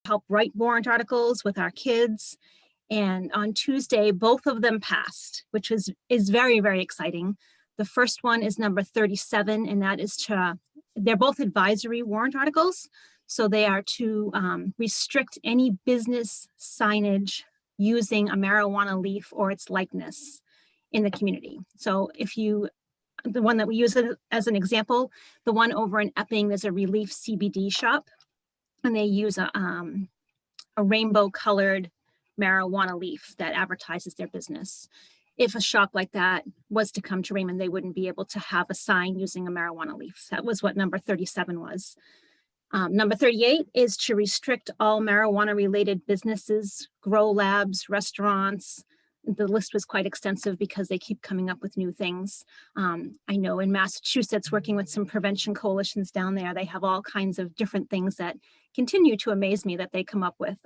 help write warrant articles with our kids. And on Tuesday, both of them passed, which is very, very exciting. The first one is number 37, and that is they're both advisory warrant articles. So they are to restrict any business signage using a marijuana leaf or its likeness in the community. So the one that we use as an example, the one over in Epping, there's a Relief CBD shop, and they use a rainbow colored marijuana leaf that advertises their business. If a shop like that was to come to Raymond, they wouldn't be able to have a sign using a marijuana leaf. That was what number 37 was. Number 38 is to restrict all marijuana related businesses, grow labs, restaurants. The list was quite extensive because they keep coming up with new things. I know in Massachusetts, working with some prevention coalitions down there, they have all kinds of different things that continue to amaze me that they come up with.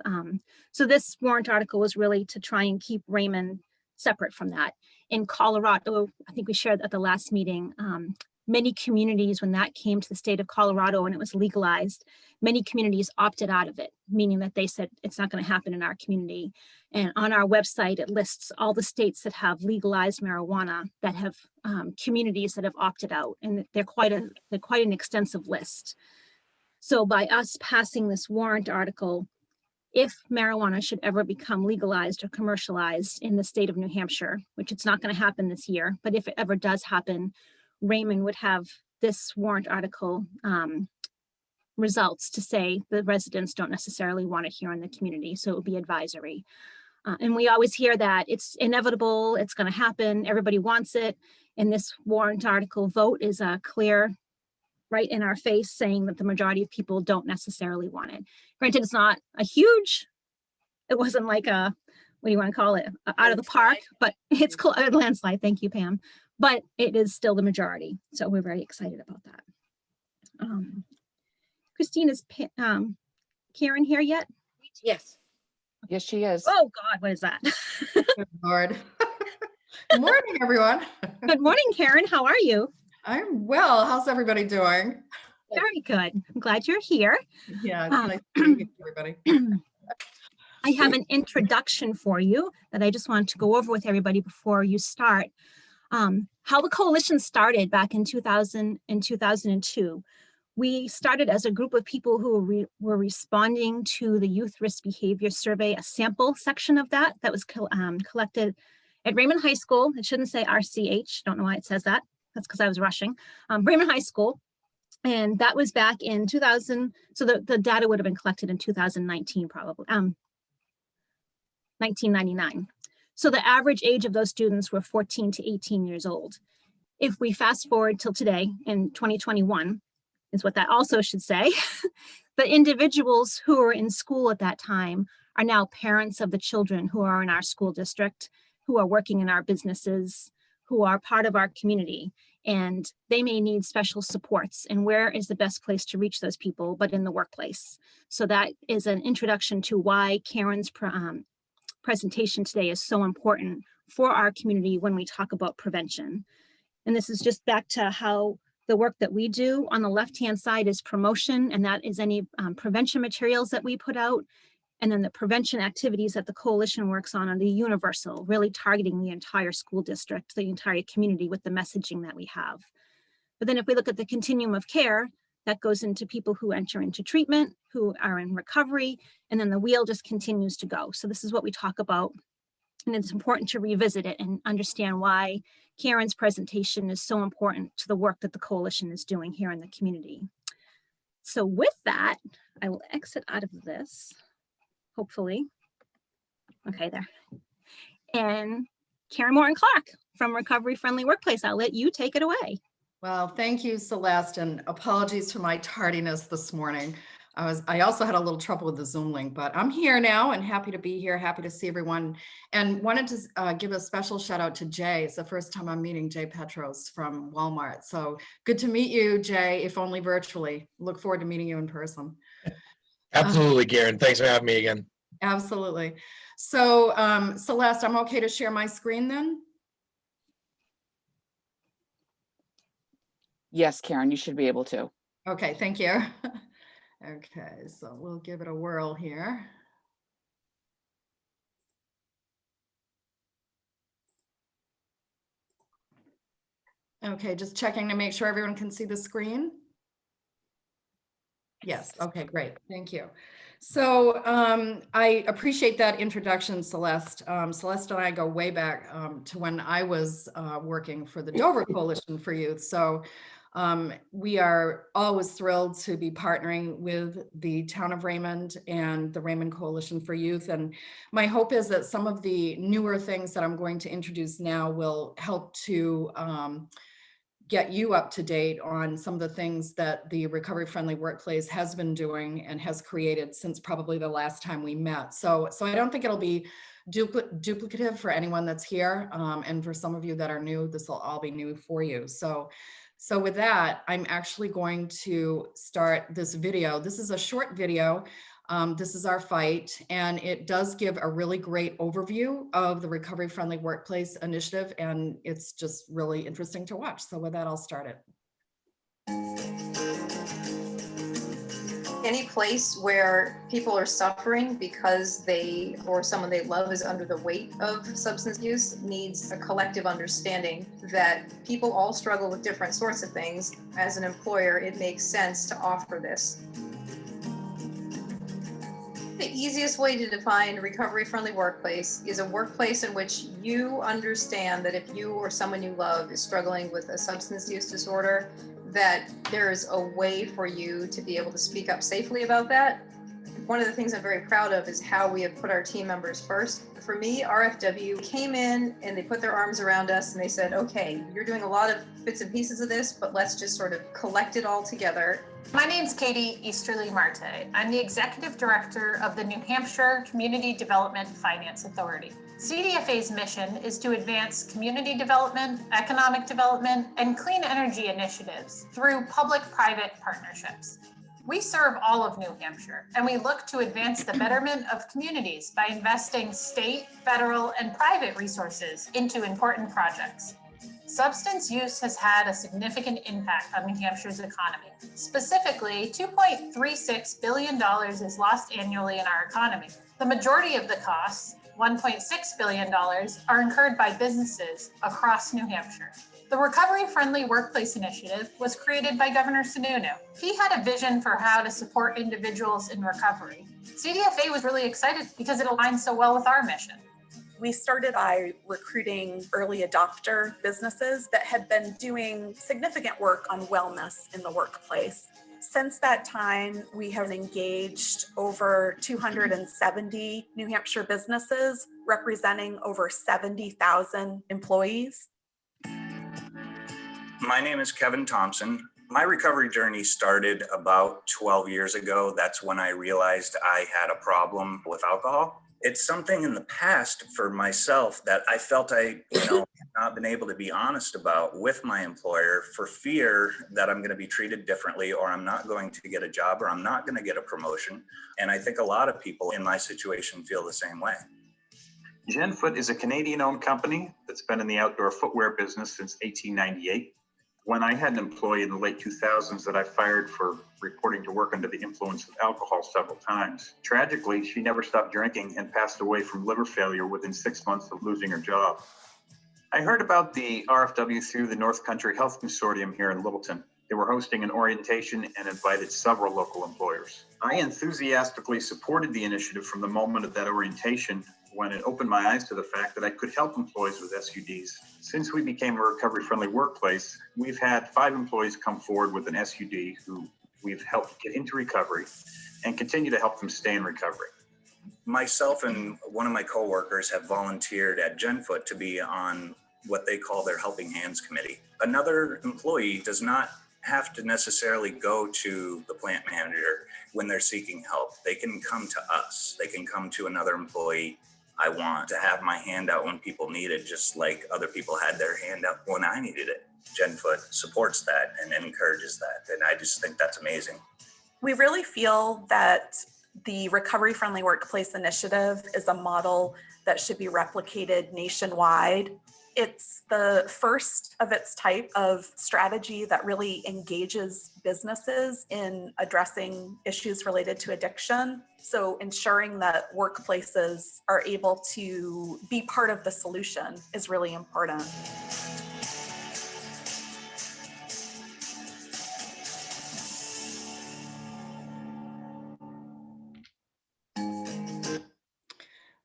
So this warrant article was really to try and keep Raymond separate from that. In Colorado, I think we shared at the last meeting, many communities, when that came to the state of Colorado and it was legalized, many communities opted out of it, meaning that they said it's not going to happen in our community. And on our website, it lists all the states that have legalized marijuana that have communities that have opted out, and they're quite an extensive list. So by us passing this warrant article, if marijuana should ever become legalized or commercialized in the state of New Hampshire, which it's not going to happen this year, but if it ever does happen, Raymond would have this warrant article results to say the residents don't necessarily want it here in the community, so it would be advisory. And we always hear that it's inevitable, it's going to happen, everybody wants it, and this warrant article vote is a clear right in our face saying that the majority of people don't necessarily want it. Granted, it's not it wasn't like what do you want to call it, out of the park, but it's a landslide. Thank you, Pam. But it is still the majority. So we're very excited about that. Christine, is Karen here yet? Yes. Yes, she is. Oh God, what is that? Good Lord. Good morning, everyone. Good morning, Karen. How are you? I'm well. How's everybody doing? Very good. I'm glad you're here. Yeah, it's nice to meet everybody. I have an introduction for you that I just wanted to go over with everybody before you start. How the coalition started back in 2000 and 2002. We started as a group of people who were responding to the Youth Risk Behavior Survey, a sample section of that was collected at Raymond High School. It shouldn't say RCH, don't know why it says that. That's because I was rushing. Raymond High School, and that was back in 2000. So the data would have been collected in 2019, probably, 1999. So the average age of those students were 14 to 18 years old. If we fast forward till today in 2021, is what that also should say, the individuals who were in school at that time are now parents of the children who are in our school district, who are working in our businesses, who are part of our community, and they may need special supports. And where is the best place to reach those people but in the workplace? So that is an introduction to why Karen's presentation today is so important for our community when we talk about prevention. And this is just back to how the work that we do. On the left-hand side is promotion, and that is any prevention materials that we put out. And then the prevention activities that the coalition works on are the universal, really targeting the entire school district, the entire community with the messaging that we have. But then if we look at the continuum of care, that goes into people who enter into treatment, who are in recovery, and then the wheel just continues to go. So this is what we talk about, and it's important to revisit it and understand why Karen's presentation is so important to the work that the coalition is doing here in the community. So with that, I will exit out of this, hopefully. Okay, there. And Karen Morton-Clark from Recovery Friendly Workplace, I'll let you take it away. Well, thank you, Celeste, and apologies for my tardiness this morning. I also had a little trouble with the Zoom link, but I'm here now and happy to be here, happy to see everyone, and wanted to give a special shout out to Jay. It's the first time I'm meeting Jay Petros from Walmart. So good to meet you, Jay, if only virtually. Look forward to meeting you in person. Absolutely, Karen. Thanks for having me again. Absolutely. So Celeste, I'm okay to share my screen then? Yes, Karen, you should be able to. Okay, thank you. Okay, so we'll give it a whirl here. Okay, just checking to make sure everyone can see the screen. Yes, okay, great, thank you. So I appreciate that introduction, Celeste. Celeste and I go way back to when I was working for the Dover Coalition for Youth. So we are always thrilled to be partnering with the town of Raymond and the Raymond Coalition for Youth. And my hope is that some of the newer things that I'm going to introduce now will help to get you up to date on some of the things that the Recovery Friendly Workplace has been doing and has created since probably the last time we met. So I don't think it'll be duplicative for anyone that's here. And for some of you that are new, this will all be new for you. So with that, I'm actually going to start this video. This is a short video. This is our fight, and it does give a really great overview of the Recovery Friendly Workplace Initiative, and it's just really interesting to watch. So with that, I'll start it. Any place where people are suffering because they or someone they love is under the weight of substance use needs a collective understanding that people all struggle with different sorts of things. As an employer, it makes sense to offer this. The easiest way to define a recovery-friendly workplace is a workplace in which you understand that if you or someone you love is struggling with a substance use disorder, that there's a way for you to be able to speak up safely about that. One of the things I'm very proud of is how we have put our team members first. For me, RFW came in and they put their arms around us and they said, okay, you're doing a lot of bits and pieces of this, but let's just sort of collect it all together. My name's Katie Easterly Marte. I'm the Executive Director of the New Hampshire Community Development Finance Authority. CDFA's mission is to advance community development, economic development, and clean energy initiatives through public-private partnerships. We serve all of New Hampshire, and we look to advance the betterment of communities by investing state, federal, and private resources into important projects. Substance use has had a significant impact on New Hampshire's economy. Specifically, $2.36 billion is lost annually in our economy. The majority of the costs, $1.6 billion, are incurred by businesses across New Hampshire. The Recovery Friendly Workplace Initiative was created by Governor Sununu. He had a vision for how to support individuals in recovery. CDFA was really excited because it aligns so well with our mission. We started by recruiting early adopter businesses that had been doing significant work on wellness in the workplace. Since that time, we have engaged over 270 New Hampshire businesses, representing over 70,000 employees. My name is Kevin Thompson. My recovery journey started about 12 years ago. That's when I realized I had a problem with alcohol. It's something in the past for myself that I felt I, not been able to be honest about with my employer for fear that I'm going to be treated differently, or I'm not going to get a job, or I'm not going to get a promotion. And I think a lot of people in my situation feel the same way. GenFoot is a Canadian-owned company that's been in the outdoor footwear business since 1898. When I had an employee in the late 2000s that I fired for reporting to work under the influence of alcohol several times. Tragically, she never stopped drinking and passed away from liver failure within 6 months of losing her job. I heard about the RFW through the North Country Health Consortium here in Littleton. They were hosting an orientation and invited several local employers. I enthusiastically supported the initiative from the moment of that orientation, when it opened my eyes to the fact that I could help employees with SUDs. Since we became a recovery-friendly workplace, we've had 5 employees come forward with an SUD who we've helped get into recovery and continue to help them stay in recovery. Myself and one of my coworkers have volunteered at GenFoot to be on what they call their Helping Hands Committee. Another employee does not have to necessarily go to the plant manager when they're seeking help. They can come to us. They can come to another employee. I want to have my hand out when people need it, just like other people had their hand out when I needed it. GenFoot supports that and encourages that, and I just think that's amazing. We really feel that the Recovery Friendly Workplace Initiative is a model that should be replicated nationwide. It's the first of its type of strategy that really engages businesses in addressing issues related to addiction. So ensuring that workplaces are able to be part of the solution is really important.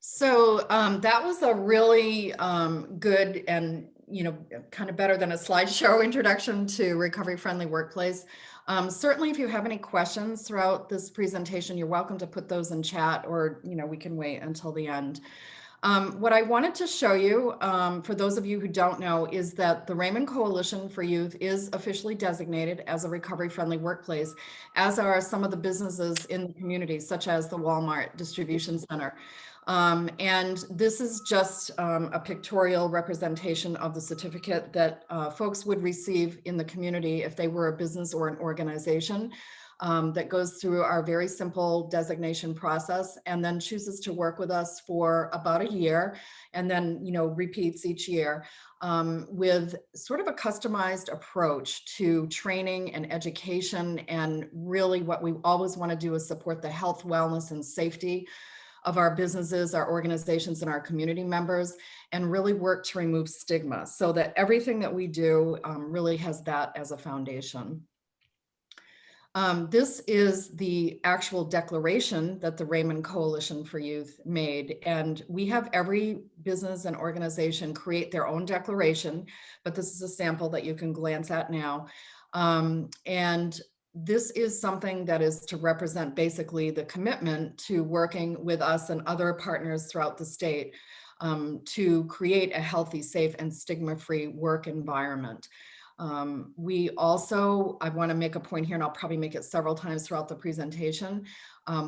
So that was a really good and, kind of better than a slideshow introduction to Recovery Friendly Workplace. Certainly, if you have any questions throughout this presentation, you're welcome to put those in chat, or, we can wait until the end. What I wanted to show you, for those of you who don't know, is that the Raymond Coalition for Youth is officially designated as a recovery-friendly workplace, as are some of the businesses in the community, such as the Walmart Distribution Center. And this is just a pictorial representation of the certificate that folks would receive in the community if they were a business or an organization. That goes through our very simple designation process and then chooses to work with us for about a year, and then repeats each year with sort of a customized approach to training and education. And really what we always want to do is support the health, wellness, and safety of our businesses, our organizations, and our community members, and really work to remove stigma so that everything that we do really has that as a foundation. This is the actual declaration that the Raymond Coalition for Youth made, and we have every business and organization create their own declaration, but this is a sample that you can glance at now. And this is something that is to represent basically the commitment to working with us and other partners throughout the state to create a healthy, safe, and stigma-free work environment. We also, I want to make a point here, and I'll probably make it several times throughout the presentation.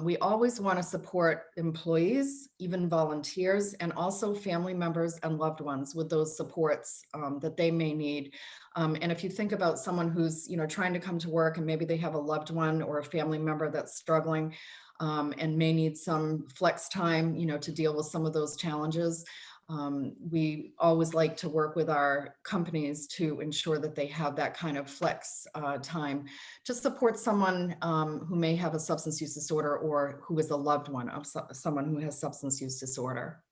We always want to support employees, even volunteers, and also family members and loved ones with those supports that they may need. And if you think about someone who's, trying to come to work and maybe they have a loved one or a family member that's struggling and may need some flex time, to deal with some of those challenges. We always like to work with our companies to ensure that they have that kind of flex time to support someone who may have a substance use disorder or who is a loved one of someone who has substance use disorder.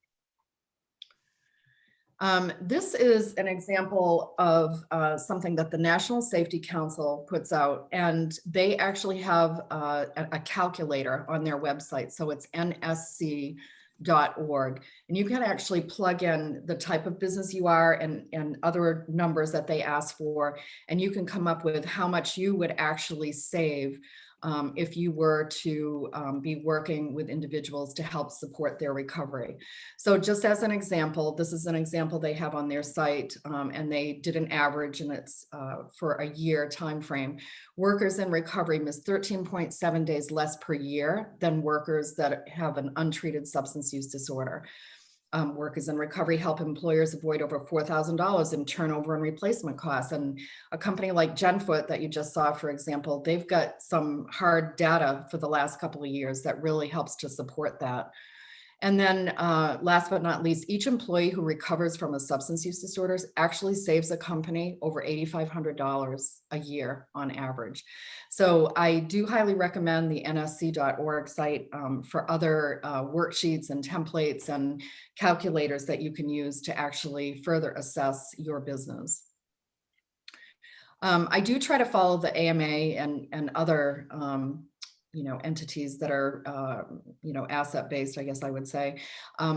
This is an example of something that the National Safety Council puts out, and they actually have a calculator on their website. So it's nsc.org, and you can actually plug in the type of business you are and other numbers that they ask for, and you can come up with how much you would actually save if you were to be working with individuals to help support their recovery. So just as an example, this is an example they have on their site, and they did an average, and it's for a year time frame. Workers in recovery miss 13.7 days less per year than workers that have an untreated substance use disorder. Workers in recovery help employers avoid over $4,000 in turnover and replacement costs. And a company like GenFoot that you just saw, for example, they've got some hard data for the last couple of years that really helps to support that. And then last but not least, each employee who recovers from a substance use disorder actually saves a company over $8,500 a year on average. So I do highly recommend the nsc.org site for other worksheets and templates and calculators that you can use to actually further assess your business. I do try to follow the AMA and other entities that are, asset-based, I guess I would say.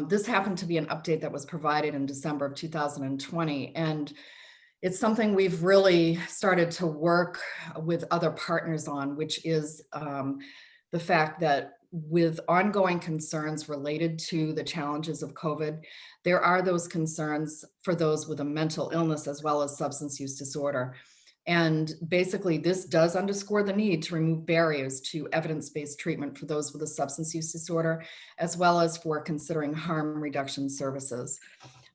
This happened to be an update that was provided in December of 2020. And it's something we've really started to work with other partners on, which is the fact that with ongoing concerns related to the challenges of COVID, there are those concerns for those with a mental illness as well as substance use disorder. And basically, this does underscore the need to remove barriers to evidence-based treatment for those with a substance use disorder, as well as for considering harm reduction services.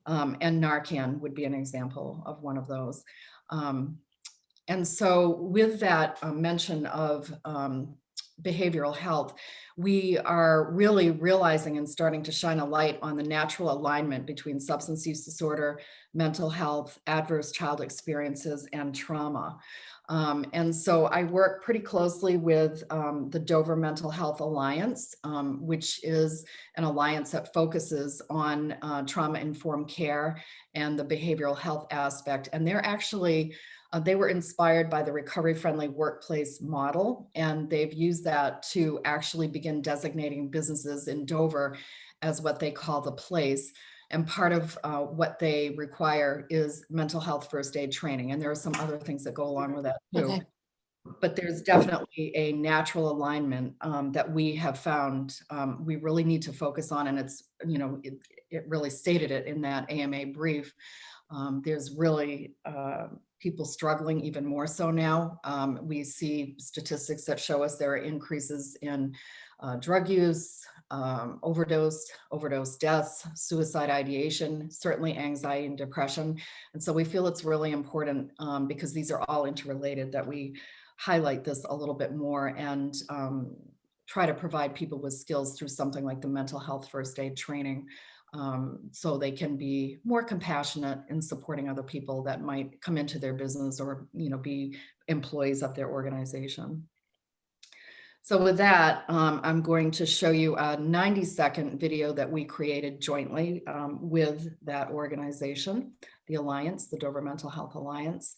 And Narcan would be an example of one of those. And so with that mention of behavioral health, we are really realizing and starting to shine a light on the natural alignment between substance use disorder, mental health, adverse child experiences, and trauma. And so I work pretty closely with the Dover Mental Health Alliance, which is an alliance that focuses on trauma-informed care and the behavioral health aspect. And they're actually, they were inspired by the recovery-friendly workplace model, and they've used that to actually begin designating businesses in Dover as what they call the place. And part of what they require is mental health first aid training. And there are some other things that go along with that too. Okay. But there's definitely a natural alignment that we have found we really need to focus on. And it's, you know, it really stated it in that AMA brief. There's really people struggling even more so now. We see statistics that show us there are increases in drug use, overdose deaths, suicide ideation, certainly anxiety and depression. And so we feel it's really important because these are all interrelated that we highlight this a little bit more and try to provide people with skills through something like the mental health first aid training so they can be more compassionate in supporting other people that might come into their business or, you know, be employees of their organization. So with that, I'm going to show you a 90-second video that we created jointly with that organization, the Alliance, the Dover Mental Health Alliance,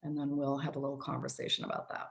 and then we'll have a little conversation about that.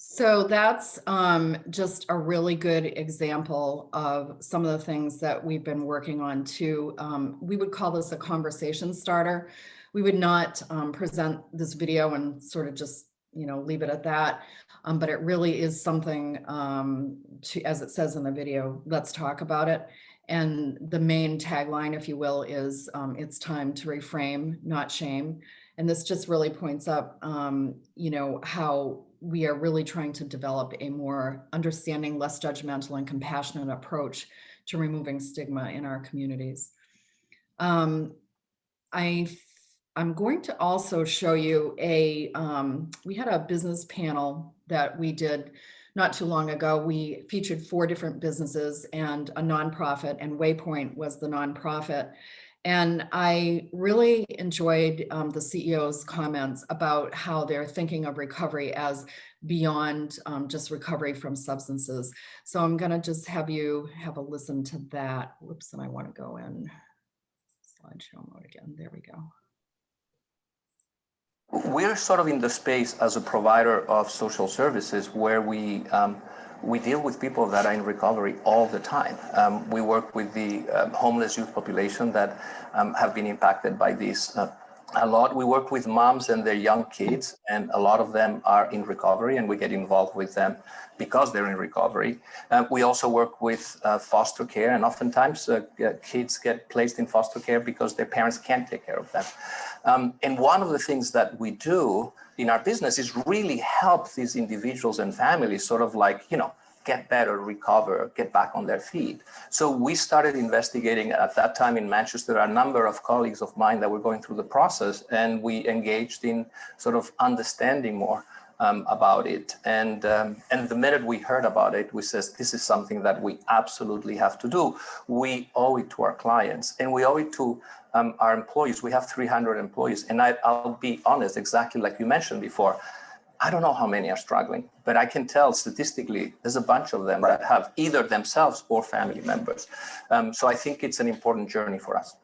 So that's just a really good example of some of the things that we've been working on too. We would call this a conversation starter. We would not present this video and sort of just, you know, leave it at that. But it really is something to, as it says in the video, let's talk about it. And the main tagline, if you will, is it's time to reframe, not shame. And this just really points up, you know, how we are really trying to develop a more understanding, less judgmental and compassionate approach to removing stigma in our communities. I'm going to also show you we had a business panel that we did not too long ago. We featured 4 different businesses and a nonprofit, and Waypoint was the nonprofit. And I really enjoyed the CEO's comments about how they're thinking of recovery as beyond just recovery from substances. So I'm going to just have you have a listen to that. Whoops, and I want to go in slideshow mode again. There we go. We're sort of in the space as a provider of social services where we deal with people that are in recovery all the time. We work with the homeless youth population that have been impacted by this a lot. We work with moms and their young kids, and a lot of them are in recovery, and we get involved with them because they're in recovery. We also work with foster care, and oftentimes kids get placed in foster care because their parents can't take care of them. And one of the things that we do in our business is really help these individuals and families sort of like, you know, get better, recover, get back on their feet. So we started investigating at that time in Manchester, a number of colleagues of mine that were going through the process, and we engaged in sort of understanding more about it. And the minute we heard about it, we said, this is something that we absolutely have to do. We owe it to our clients, and we owe it to our employees. We have 300 employees, and I'll be honest, exactly like you mentioned before, I don't know how many are struggling, but I can tell statistically, there's a bunch of them that have either themselves or family members. So I think it's an important journey for us.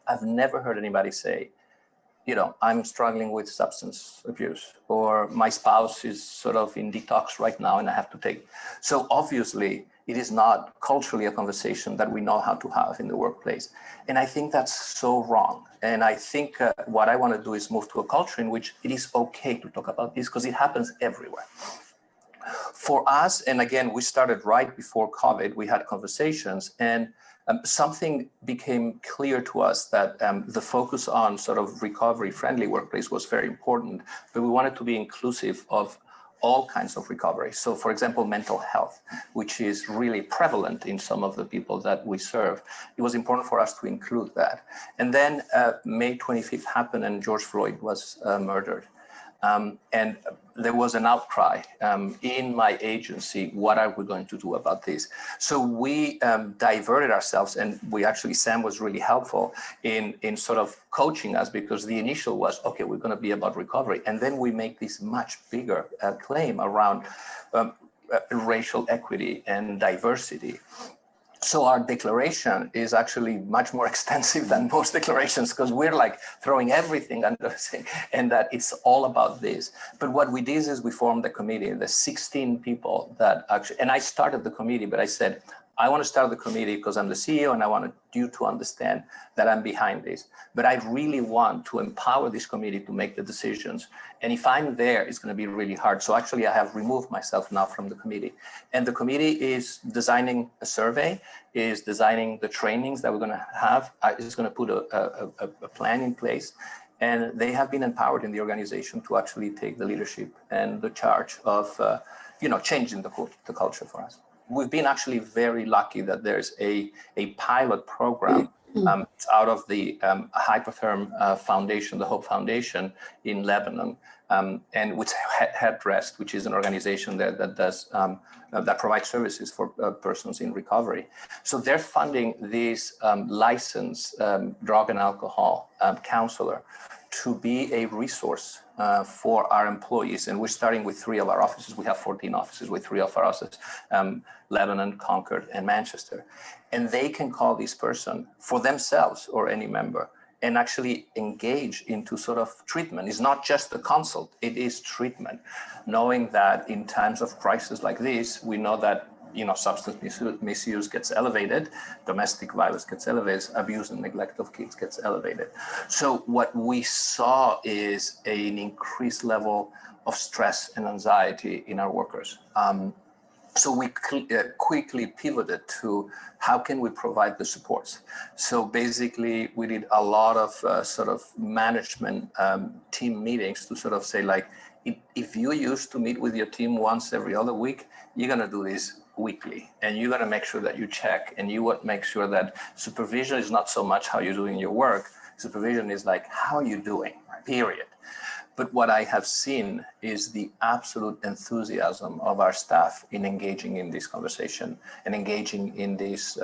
I've never heard anybody say, you know, I'm struggling with substance abuse, or my spouse is sort of in detox right now and I have to take. So obviously, it is not culturally a conversation that we know how to have in the workplace. And I think that's so wrong. And I think what I want to do is move to a culture in which it is okay to talk about this, because it happens everywhere. For us, and again, we started right before COVID, we had conversations, and something became clear to us that the focus on sort of recovery-friendly workplace was very important, but we wanted to be inclusive of all kinds of recovery. So for example, mental health, which is really prevalent in some of the people that we serve, it was important for us to include that. And then May 25th happened and George Floyd was murdered. And there was an outcry in my agency, what are we going to do about this? So we diverted ourselves, and we actually, Sam was really helpful in sort of coaching us, because the initial was, okay, we're going to be about recovery. And then we make this much bigger claim around racial equity and diversity. So our declaration is actually much more extensive than most declarations, because we're like throwing everything under the same, and that it's all about this. But what we did is we formed the committee, the 16 people that actually, and I started the committee, but I said, I want to start the committee because I'm the CEO and I want you to understand that I'm behind this. But I really want to empower this committee to make the decisions. And if I'm there, it's going to be really hard. So actually, I have removed myself now from the committee. And the committee is designing a survey, is designing the trainings that we're going to have, is going to put a plan in place. And they have been empowered in the organization to actually take the leadership and the charge of changing the culture for us. We've been actually very lucky that there's a pilot program it's out of the Hypertherm Foundation, the Hope Foundation in Lebanon, and with Headrest, which is an organization there that does that provides services for persons in recovery. So they're funding this licensed drug and alcohol counselor to be a resource for our employees. And we're starting with 3 of our offices. We have 14 offices with 3 of our offices, Lebanon, Concord, and Manchester. And they can call this person for themselves or any member and actually engage into sort of treatment. It's not just a consult, it is treatment. Knowing that in times of crisis like this, we know that substance misuse gets elevated, domestic violence gets elevated, abuse and neglect of kids gets elevated. So what we saw is an increased level of stress and anxiety in our workers. So we quickly pivoted to how can we provide the supports. So basically, we did a lot of sort of management team meetings to sort of say, like, if you used to meet with your team once every other week, you're going to do this weekly, and you're going to make sure that you check, and you would make sure that supervision is not so much how you're doing your work. Supervision is like, how are you doing, period. But what I have seen is the absolute enthusiasm of our staff in engaging in this conversation and engaging in this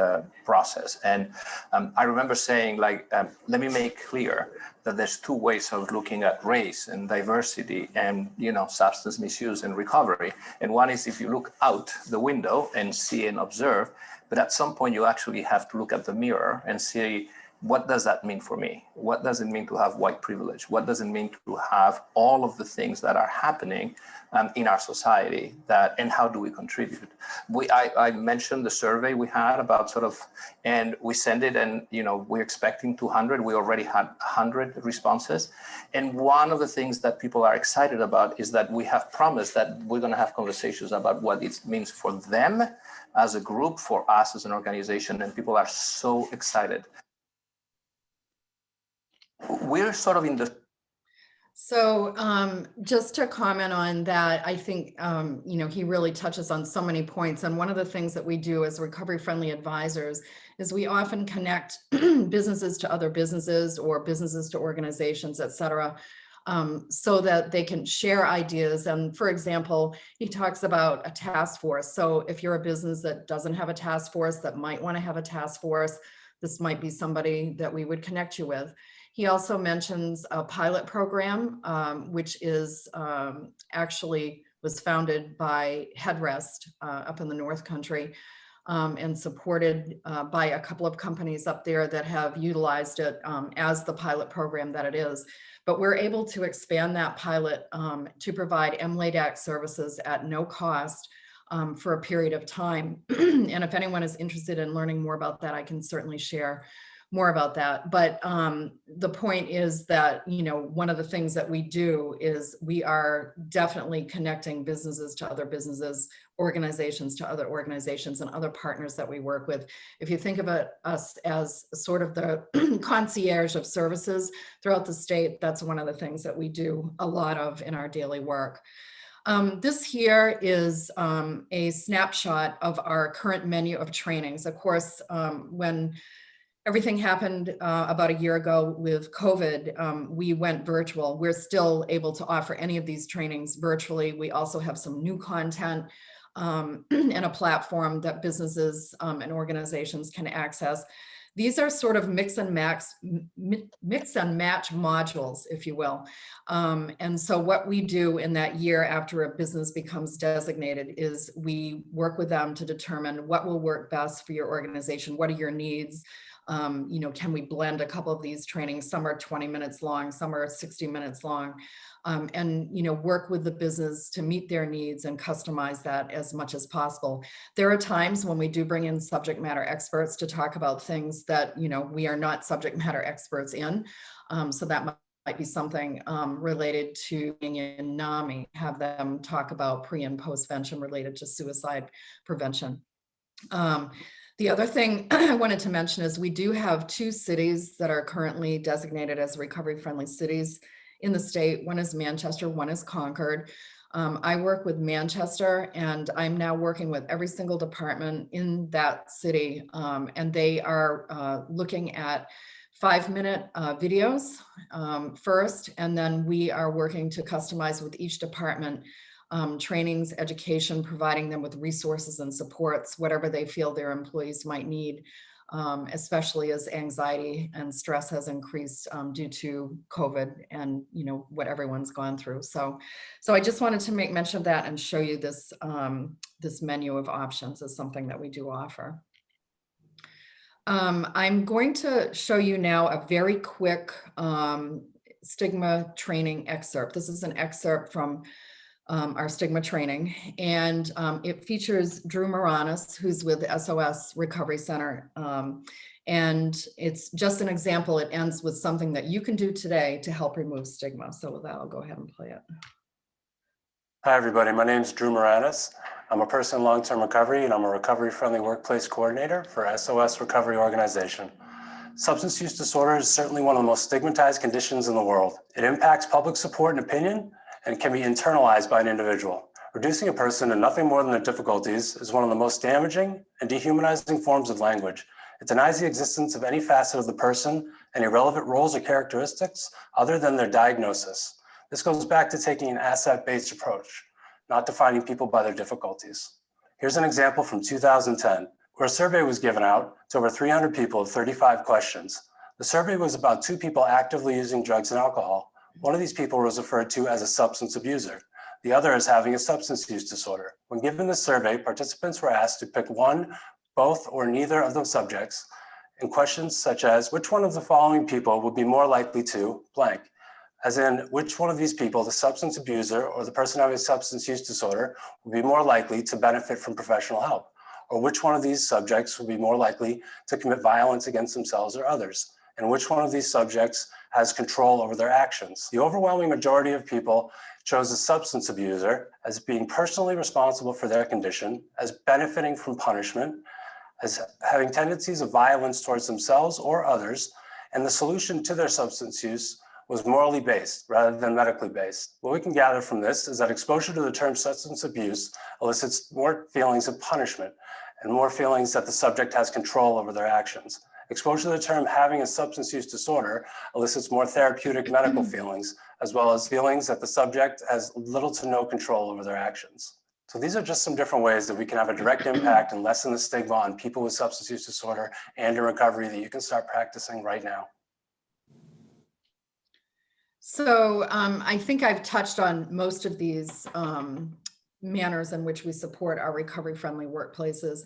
process. And I remember saying, like, let me make clear that there's 2 ways of looking at race and diversity and, substance misuse and recovery. And one is if you look out the window and see and observe, but at some point you actually have to look at the mirror and see, what does that mean for me? What does it mean to have white privilege? What does it mean to have all of the things that are happening in our society, and how do we contribute? I mentioned the survey we had about and we send it, and we're expecting 200. We already had 100 responses. And one of the things that people are excited about is that we have promised that we're going to have conversations about what it means for them as a group, for us as an organization, and people are so excited. We're sort of in the... So just to comment on that, I think, he really touches on so many points. And one of the things that we do as recovery friendly advisors is we often connect businesses to other businesses or businesses to organizations, et cetera, so that they can share ideas. And for example, he talks about a task force. So if you're a business that doesn't have a task force, that might want to have a task force, this might be somebody that we would connect you with. He also mentions a pilot program, which is actually was founded by Headrest up in the North Country and supported by a couple of companies up there that have utilized it as the pilot program that it is. But we're able to expand that pilot to provide MLADAC services at no cost for a period of time. And if anyone is interested in learning more about that, I can certainly share more about that. But the point is that, one of the things that we do is we are definitely connecting businesses to other businesses, organizations to other organizations, and other partners that we work with. If you think of us as sort of the concierge of services throughout the state, that's one of the things that we do a lot of in our daily work. This here is a snapshot of our current menu of trainings. Of course, when everything happened about a year ago with COVID, we went virtual. We're still able to offer any of these trainings virtually. We also have some new content and a platform that businesses and organizations can access. These are sort of mix and match modules, if you will. And so what we do in that year after a business becomes designated is we work with them to determine what will work best for your organization. What are your needs? Can we blend a couple of these trainings? Some are 20 minutes long, some are 60 minutes long, and work with the business to meet their needs and customize that as much as possible. There are times when we do bring in subject matter experts to talk about things that we are not subject matter experts in. So that might be something related to being in NAMI, have them talk about pre and postvention related to suicide prevention. The other thing I wanted to mention is we do have 2 cities that are currently designated as recovery-friendly cities in the state. One is Manchester, one is Concord. I work with Manchester, and I'm now working with every single department in that city, and they are looking at 5-minute videos first, and then we are working to customize with each department trainings, education, providing them with resources and supports, whatever they feel their employees might need, especially as anxiety and stress has increased due to COVID and what everyone's gone through. So I just wanted to make mention of that and show you this, this menu of options as something that we do offer. I'm going to show you now a very quick stigma training excerpt. This is an excerpt from our stigma training, and it features Drew Moranis, who's with the SOS Recovery Center. And it's just an example. It ends with something that you can do today to help remove stigma. So with that, I'll go ahead and play it. Hi, everybody. My name is Drew Moranis. I'm a person in long-term recovery, and I'm a recovery-friendly workplace coordinator for SOS Recovery Organization. Substance use disorder is certainly one of the most stigmatized conditions in the world. It impacts public support and opinion, and can be internalized by an individual. Reducing a person to nothing more than their difficulties is one of the most damaging and dehumanizing forms of language. It denies the existence of any facet of the person and irrelevant roles or characteristics other than their diagnosis. This goes back to taking an asset-based approach, not defining people by their difficulties. Here's an example from 2010, where a survey was given out to over 300 people of 35 questions. The survey was about 2 people actively using drugs and alcohol. One of these people was referred to as a substance abuser. The other as having a substance use disorder. When given the survey, participants were asked to pick one, both, or neither of those subjects, and questions such as, which one of the following people would be more likely to blank? As in, which one of these people, the substance abuser or the person having a substance use disorder, would be more likely to benefit from professional help? Or which one of these subjects would be more likely to commit violence against themselves or others? And which one of these subjects has control over their actions? The overwhelming majority of people chose a substance abuser as being personally responsible for their condition, as benefiting from punishment, as having tendencies of violence towards themselves or others, and the solution to their substance use was morally based rather than medically based. What we can gather from this is that exposure to the term substance abuse elicits more feelings of punishment and more feelings that the subject has control over their actions. Exposure to the term having a substance use disorder elicits more therapeutic medical feelings, as well as feelings that the subject has little to no control over their actions. So these are just some different ways that we can have a direct impact and lessen the stigma on people with substance use disorder and in recovery that you can start practicing right now. So I think I've touched on most of these manners in which we support our recovery-friendly workplaces.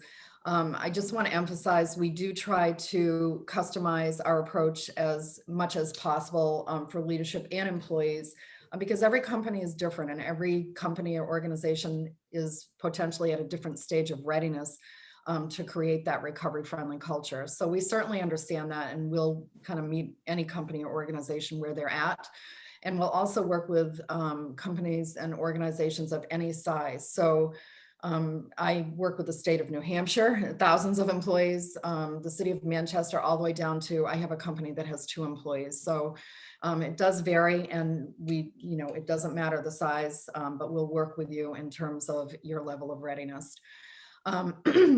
I just want to emphasize, we do try to customize our approach as much as possible for leadership and employees, because every company is different and every company or organization is potentially at a different stage of readiness to create that recovery-friendly culture. So we certainly understand that, and we'll kind of meet any company or organization where they're at. And we'll also work with companies and organizations of any size. So I work with the state of New Hampshire, thousands of employees, the city of Manchester, all the way down to, I have a company that has 2 employees. So it does vary, and it doesn't matter the size, but we'll work with you in terms of your level of readiness.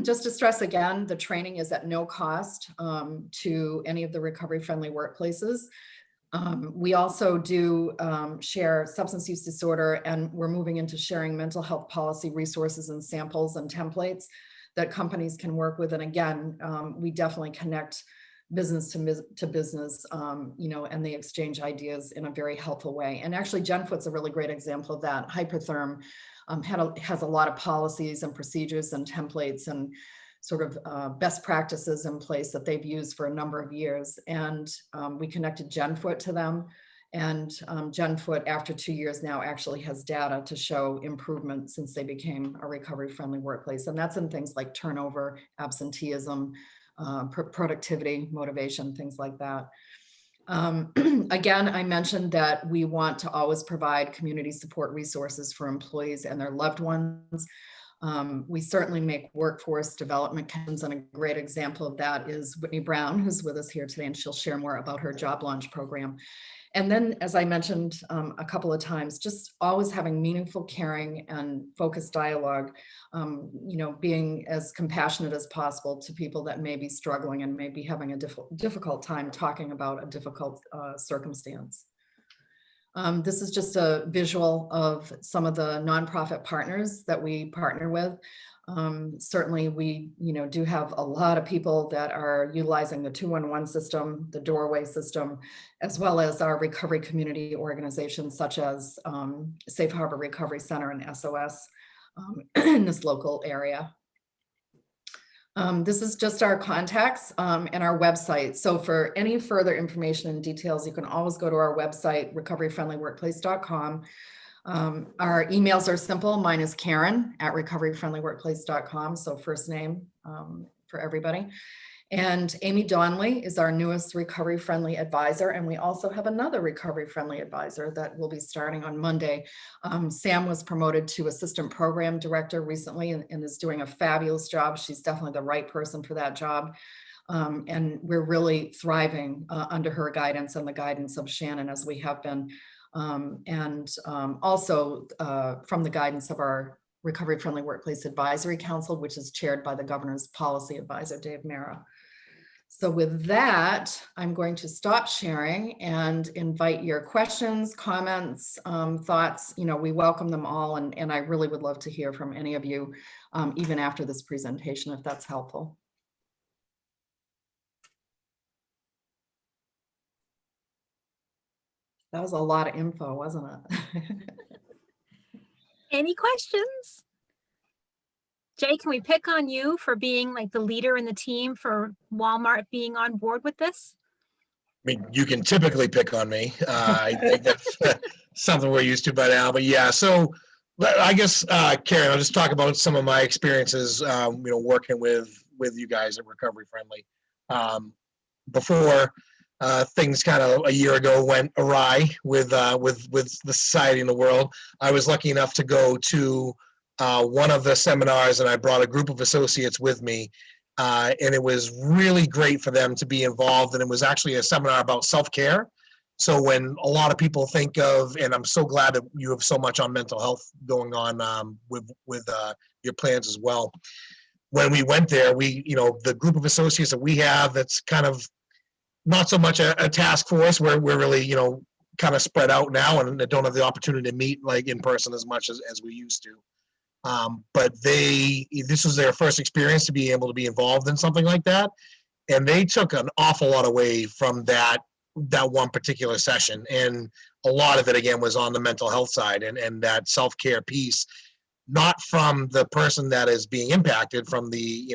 Just to stress again, the training is at no cost to any of the recovery-friendly workplaces. We also do share substance use disorder, and we're moving into sharing mental health policy resources and samples and templates that companies can work with. And again, we definitely connect business to business, and they exchange ideas in a very helpful way. And actually, GenFoot's a really great example of that. Hypertherm has a lot of policies and procedures and templates and sort of best practices in place that they've used for a number of years. And we connected GenFoot to them. And GenFoot, after 2 years now, actually has data to show improvement since they became a recovery-friendly workplace. And that's in things like turnover, absenteeism, productivity, motivation, things like that. Again, I mentioned that we want to always provide community support resources for employees and their loved ones. We certainly make workforce development connections, and a great example of that is Whitney Brown, who's with us here today, and she'll share more about her job launch program. And then, as I mentioned a couple of times, just always having meaningful, caring, and focused dialogue, being as compassionate as possible to people that may be struggling and may be having a difficult time talking about a difficult circumstance. This is just a visual of some of the nonprofit partners that we partner with. Certainly we, do have a lot of people that are utilizing the 211 system, the doorway system, as well as our recovery community organizations such as Safe Harbor Recovery Center and SOS in this local area. This is just our contacts and our website. So for any further information and details, you can always go to our website, recoveryfriendlyworkplace.com. Our emails are simple. Mine is Karen at recoveryfriendlyworkplace.com. So first name for everybody. And Amy Donnelly is our newest recovery friendly advisor. And we also have another recovery friendly advisor that will be starting on Monday. Sam was promoted to assistant program director recently and is doing a fabulous job. She's definitely the right person for that job. And we're really thriving under her guidance and the guidance of Shannon, as we have been. Also from the guidance of our Recovery Friendly Workplace Advisory Council, which is chaired by the Governor's Policy Advisor, Dave Mara. So with that, I'm going to stop sharing and invite your questions, comments, thoughts. We welcome them all, and I really would love to hear from any of you, even after this presentation, if that's helpful. That was a lot of info, wasn't it? Any questions? Jay, can we pick on you for being like the leader in the team for Walmart being on board with this? I mean, you can typically pick on me. I think that's something we're used to by now. But yeah, so I guess, Karen, I'll just talk about some of my experiences, working with you guys at Recovery Friendly. Before things kind of a year ago went awry with the society in the world, I was lucky enough to go to one of the seminars, and I brought a group of associates with me, and it was really great for them to be involved. And it was actually a seminar about self-care So when a lot of people think of, and I'm so glad that you have so much on mental health going on with your plans as well. When we went there, the group of associates that we have, that's kind of not so much a task force where we're really, kind of spread out now and don't have the opportunity to meet like in person as much as we used to. But this was their first experience to be able to be involved in something like that. And they took an awful lot away from that one particular session. And a lot of it, again, was on the mental health side and that self-care piece, not from the person that is being impacted, from the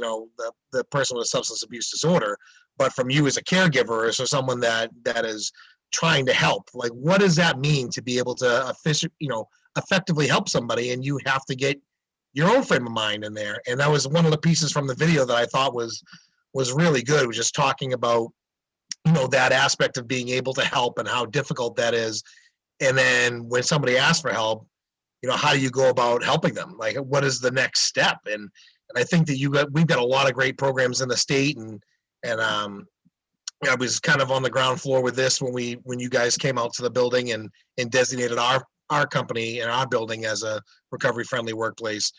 person with a substance abuse disorder, but from you as a caregiver or someone that is trying to help. Like, what does that mean to be able to effectively help somebody? And you have to get your own frame of mind in there. And that was one of the pieces from the video that I thought was really good. It was just talking about, that aspect of being able to help and how difficult that is. And then when somebody asks for help, how do you go about helping them? Like, what is the next step? And I think that we've got a lot of great programs in the state, and I was kind of on the ground floor with this when you guys came out to the building and designated our company and our building as a recovery friendly workplace.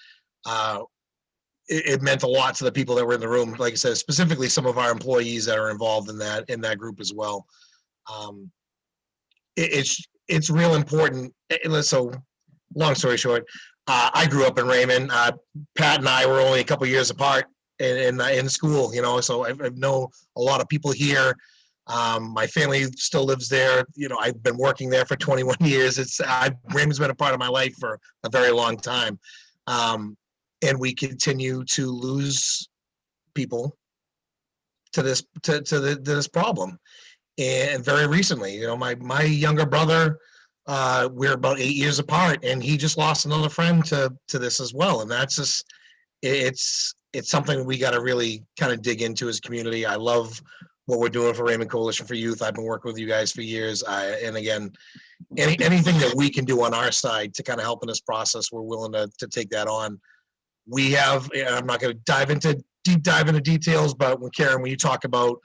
It meant a lot to the people that were in the room. Like I said, specifically some of our employees that are involved in that group as well. It's real important. So, long story short, I grew up in Raymond. Pat and I were only a couple years apart in school, so I know a lot of people here. My family still lives there. I've been working there for 21 years. Raymond's been a part of my life for a very long time. And we continue to lose people to this problem. And very recently, my younger brother, we're about 8 years apart, and he just lost another friend to this as well. And that's just, it's something we got to really kind of dig into as a community. I love what we're doing for Raymond Coalition for Youth. I've been working with you guys for years. And again, anything that we can do on our side to kind of help in this process, we're willing to take that on. We have, I'm not going to deep dive into details, but when you talk about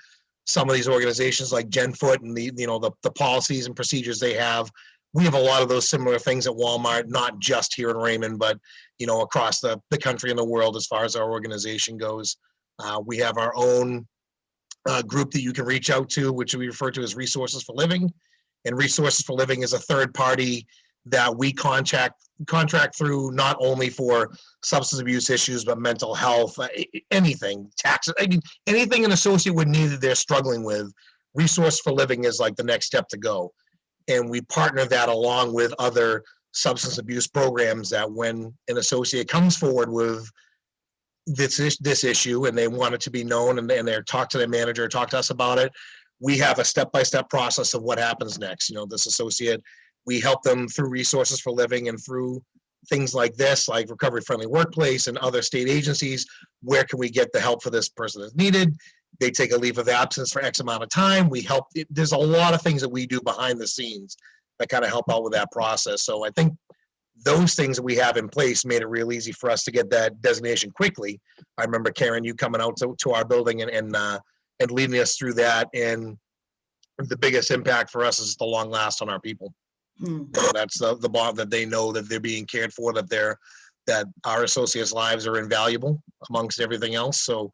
some of these organizations like GenFoot and the policies and procedures they have, we have a lot of those similar things at Walmart, not just here in Raymond, but across the country and the world as far as our organization goes. We have our own group that you can reach out to, which we refer to as Resources for Living. And Resources for Living is a third party that we contract through, not only for substance abuse issues, but mental health, anything, taxes, anything an associate would need that they're struggling with. Resource for Living is like the next step to go. And we partner that along with other substance abuse programs, that when an associate comes forward with this issue and they want it to be known, and they're talk to their manager, talk to us about it, we have a step-by-step process of what happens next. This associate, we help them through Resources for Living and through things like this, like Recovery Friendly Workplace and other state agencies. Where can we get the help for this person that's needed? They take a leave of absence for X amount of time. We help. There's a lot of things that we do behind the scenes that kind of help out with that process. So I think those things that we have in place made it real easy for us to get that designation quickly. I remember, Karen, you coming out to our building and leading us through that. And the biggest impact for us is the long last on our people. That's the bond that they know that they're being cared for, that our associates' lives are invaluable amongst everything else. So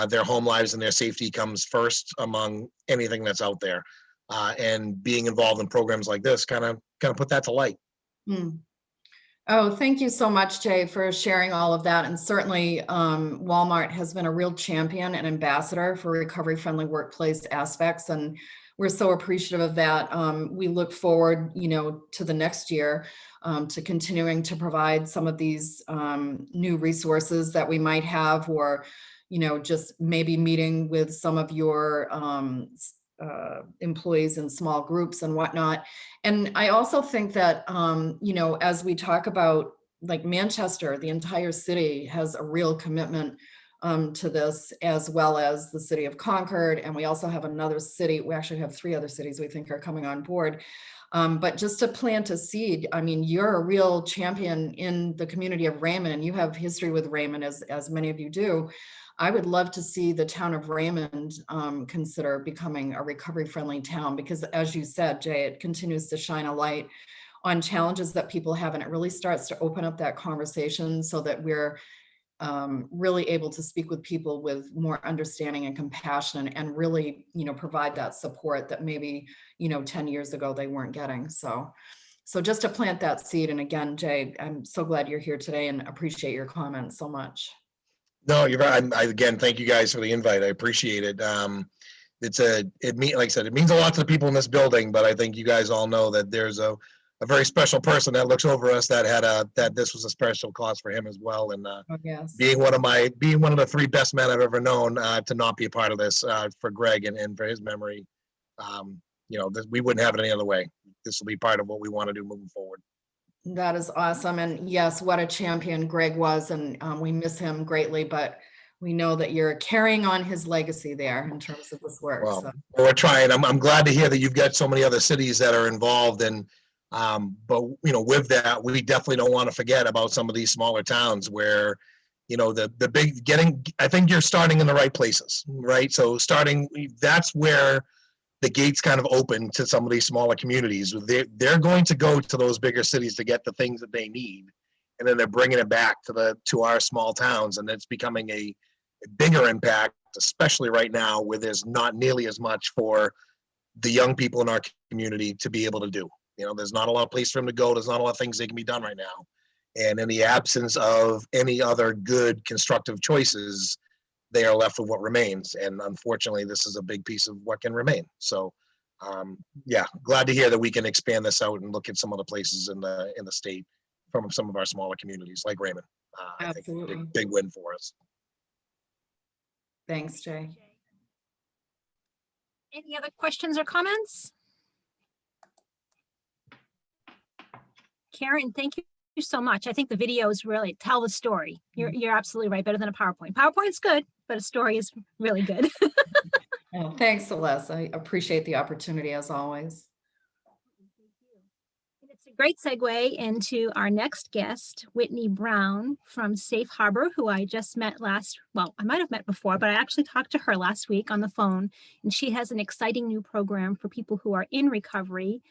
their home lives and their safety comes first among anything that's out there. And being involved in programs like this kind of put that to light. Oh, thank you so much, Jay, for sharing all of that. And certainly Walmart has been a real champion and ambassador for recovery friendly workplace aspects. And we're so appreciative of that. We look forward, to the next year, to continuing to provide some of these new resources that we might have, or, just maybe meeting with some of your employees in small groups and whatnot. And I also think that, as we talk about, like, Manchester, the entire city has a real commitment to this, as well as the city of Concord. And we also have another city. We actually have 3 other cities we think are coming on board. But just to plant a seed, you're a real champion in the community of Raymond, and you have history with Raymond, as many of you do. I would love to see the town of Raymond consider becoming a recovery-friendly town, because as you said, Jay, it continues to shine a light on challenges that people have, and it really starts to open up that conversation so that we're really able to speak with people with more understanding and compassion, and really, provide that support that maybe, 10 years ago they weren't getting. So just to plant that seed. And again, Jay, I'm so glad you're here today and appreciate your comments so much. No, you're right. Again, thank you guys for the invite. I appreciate it. Like I said, it means a lot to the people in this building, but I think you guys all know that there's a very special person that looks over us that this was a special cause for him as well. And Yes. being one of the 3 best men I've ever known, to not be a part of this, for Greg and for his memory, we wouldn't have it any other way. This will be part of what we want to do moving forward. That is awesome. And yes, what a champion Greg was. And we miss him greatly, but we know that you're carrying on his legacy there in terms of this work. Well, so. we're trying. I'm glad to hear that you've got so many other cities that are involved. And, but with that, we definitely don't want to forget about some of these smaller towns where, the big I think you're starting in the right places, right? So that's where the gates kind of open to some of these smaller communities. They're going to go to those bigger cities to get the things that they need, and then they're bringing it back to our small towns, and it's becoming a bigger impact, especially right now where there's not nearly as much for the young people in our community to be able to do. There's not a lot of place for them to go. There's not a lot of things that can be done right now, and in the absence of any other good constructive choices, they are left with what remains. And unfortunately, this is a big piece of what can remain. So glad to hear that we can expand this out and look at some other places in the state from some of our smaller communities like Raymond. I think big win for us. Thanks, Jay. Any other questions or comments? Karen, thank you so much. I think the videos really tell the story. You're absolutely right. Better than a PowerPoint. PowerPoint's good, but a story is really good. Well, thanks, Celeste. I appreciate the opportunity as always. It's a great segue into our next guest, Whitney Brown from Safe Harbor, who I just met I might have met before, but I actually talked to her last week on the phone, and she has an exciting new program for people who are in recovery.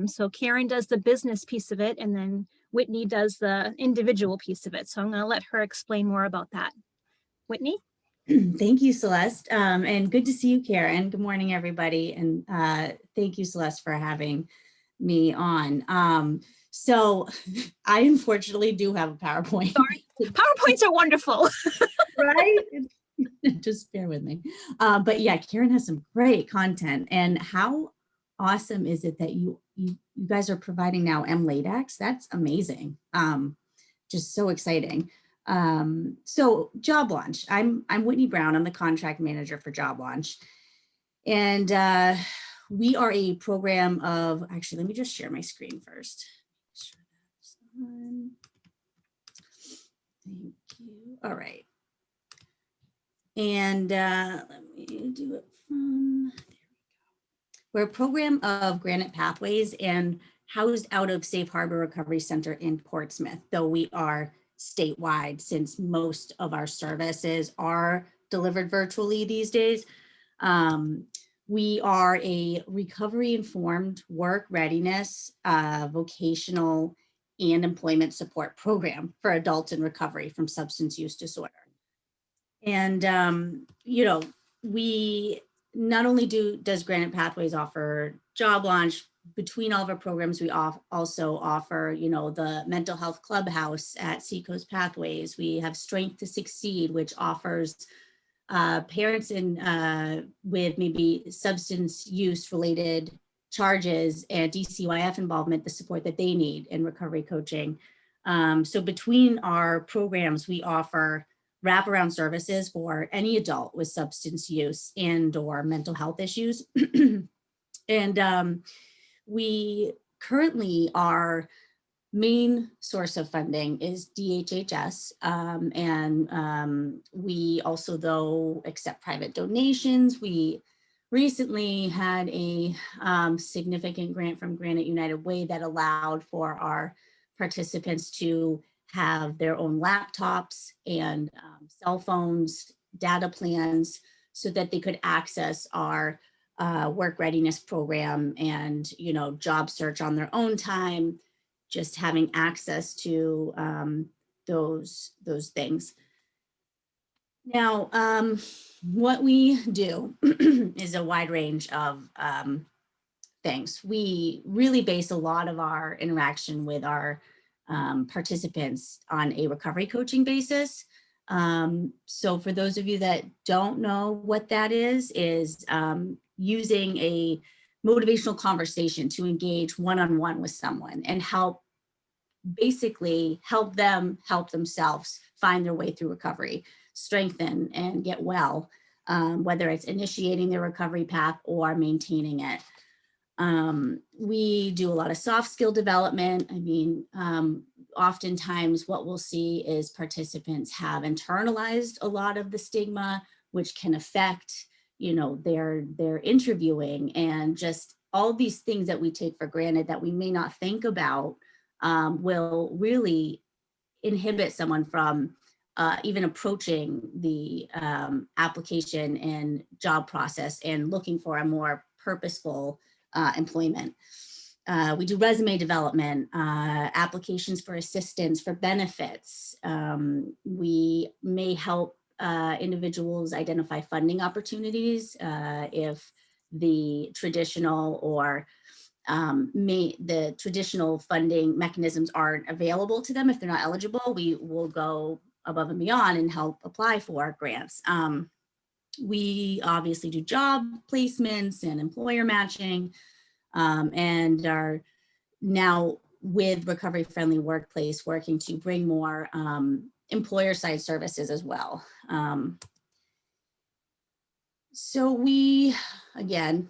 So Karen does the business piece of it, and then Whitney does the individual piece of it. So I'm going to let her explain more about that. Whitney? Thank you, Celeste. And good to see you, Karen. Good morning, everybody. And thank you, Celeste, for having me on. So I unfortunately do have a PowerPoint. Sorry. PowerPoints are wonderful. Right? Just bear with me. But yeah, Karen has some great content. And how awesome is it that you guys are providing now MLADAX? That's amazing. Just so exciting. So Job Launch. I'm Whitney Brown. I'm the contract manager for Job Launch. And we are a program of, actually, let me just share my screen first. Thank you. All right. And let me do it from, there we go. We're a program of Granite Pathways and housed out of Safe Harbor Recovery Center in Portsmouth, though we are statewide since most of our services are delivered virtually these days. We are a recovery-informed work readiness, vocational, and employment support program for adults in recovery from substance use disorder. And, we not only does Granite Pathways offer Job Launch, between all of our programs, we also offer, the Mental Health Clubhouse at Seacoast Pathways. We have Strength to Succeed, which offers parents with maybe substance use related charges and DCYF involvement, the support that they need in recovery coaching. So between our programs, we offer wraparound services for any adult with substance use and or mental health issues. And we currently, our main source of funding is DHHS. And we also, though, accept private donations. We recently had a significant grant from Granite United Way that allowed for our participants to have their own laptops and cell phones data plans so that they could access our work readiness program and, job search on their own time, just having access to those things. Now, what we do is a wide range of things. We really base a lot of our interaction with our participants on a recovery coaching basis. So for those of you that don't know what that is using a motivational conversation to engage one-on-one with someone and basically help them help themselves find their way through recovery, strengthen and get well, whether it's initiating their recovery path or maintaining it. We do a lot of soft skill development. I mean, oftentimes what we'll see is participants have internalized a lot of the stigma, which can affect, their interviewing, and just all these things that we take for granted that we may not think about will really inhibit someone from even approaching the application and job process and looking for a more purposeful employment. We do resume development, applications for assistance, for benefits. We may help individuals identify funding opportunities if the traditional or the traditional funding mechanisms aren't available to them. If they're not eligible, we will go above and beyond and help apply for grants. We obviously do job placements and employer matching, and are now with Recovery Friendly Workplace working to bring more employer side services as well. So we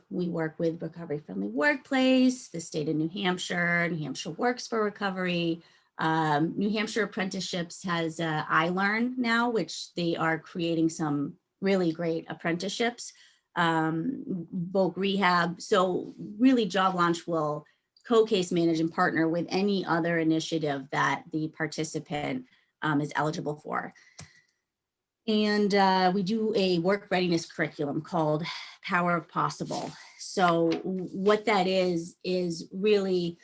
work with Recovery Friendly Workplace, the state of New Hampshire Works for Recovery. New Hampshire Apprenticeships has iLearn now, which they are creating some really great apprenticeships, voc rehab. So really Job Launch will co-case manage and partner with any other initiative that the participant is eligible for. And we do a work readiness curriculum called Power of Possible. So what that is really,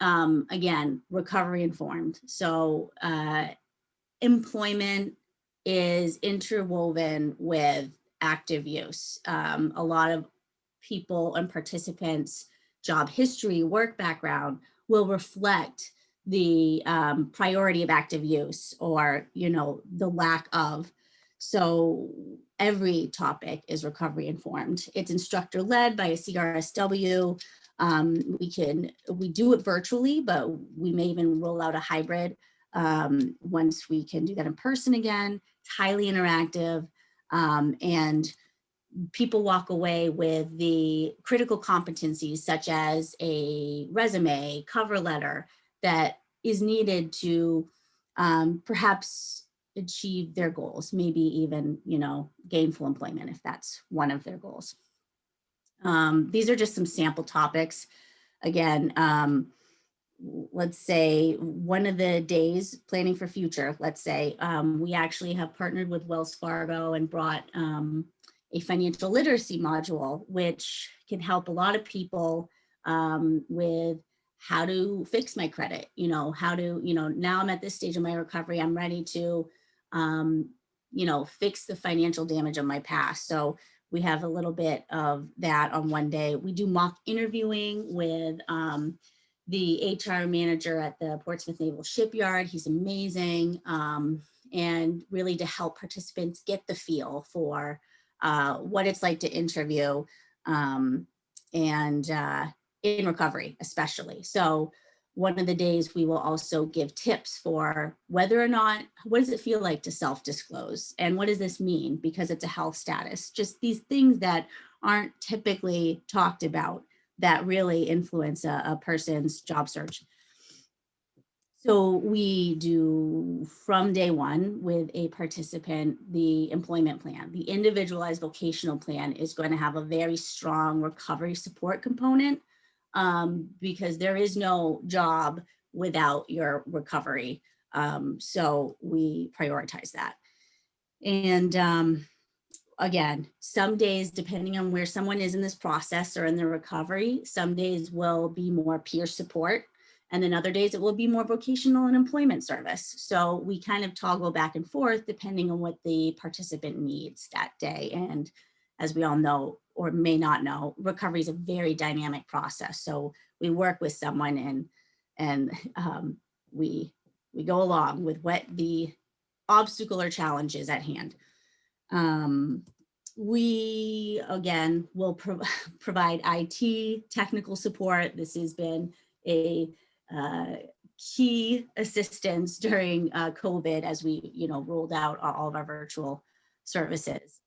again, recovery informed. So employment is interwoven with active use. A lot of people and participants' job history, work background will reflect the priority of active use or, the lack of. So every topic is recovery informed. It's instructor led by a CRSW. We do it virtually, but we may even roll out a hybrid once we can do that in person again. It's highly interactive, and people walk away with the critical competencies such as a resume, cover letter that is needed to perhaps achieve their goals, maybe even, gainful employment if that's one of their goals. These are just some sample topics. Again, let's say one of the days planning for future, let's say we actually have partnered with Wells Fargo and brought a financial literacy module, which can help a lot of people with how to fix my credit, how to, now I'm at this stage of my recovery, I'm ready to, fix the financial damage of my past. So we have a little bit of that on one day. We do mock interviewing with the HR manager at the Portsmouth Naval Shipyard. He's amazing. And really to help participants get the feel for what it's like to interview and in recovery, especially. So one of the days we will also give tips for whether or not, what does it feel like to self-disclose? And what does this mean? Because it's a health status, just these things that aren't typically talked about that really influence a person's job search. So we do from day one with a participant, the employment plan. The individualized vocational plan is going to have a very strong recovery support component because there is no job without your recovery. So we prioritize that. And again, some days, depending on where someone is in this process or in their recovery, some days will be more peer support. And then other days it will be more vocational and employment service. So we kind of toggle back and forth depending on what the participant needs that day. And as we all know, or may not know, recovery is a very dynamic process. So we work with someone and we go along with what the obstacle or challenge is at hand. We, again, will provide IT technical support. This has been a key assistance during COVID as we, rolled out all of our virtual services.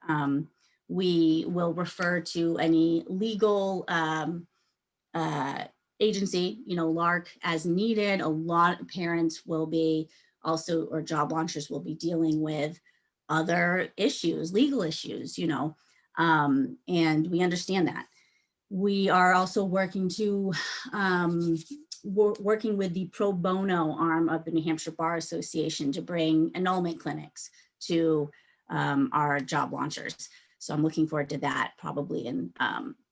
We will refer to any legal agency, LARC as needed. A lot of parents will be also, or job launchers will be dealing with other issues, legal issues, and we understand that. We are also working to working with the pro bono arm of the New Hampshire Bar Association to bring annulment clinics to our job launchers. So I'm looking forward to that probably in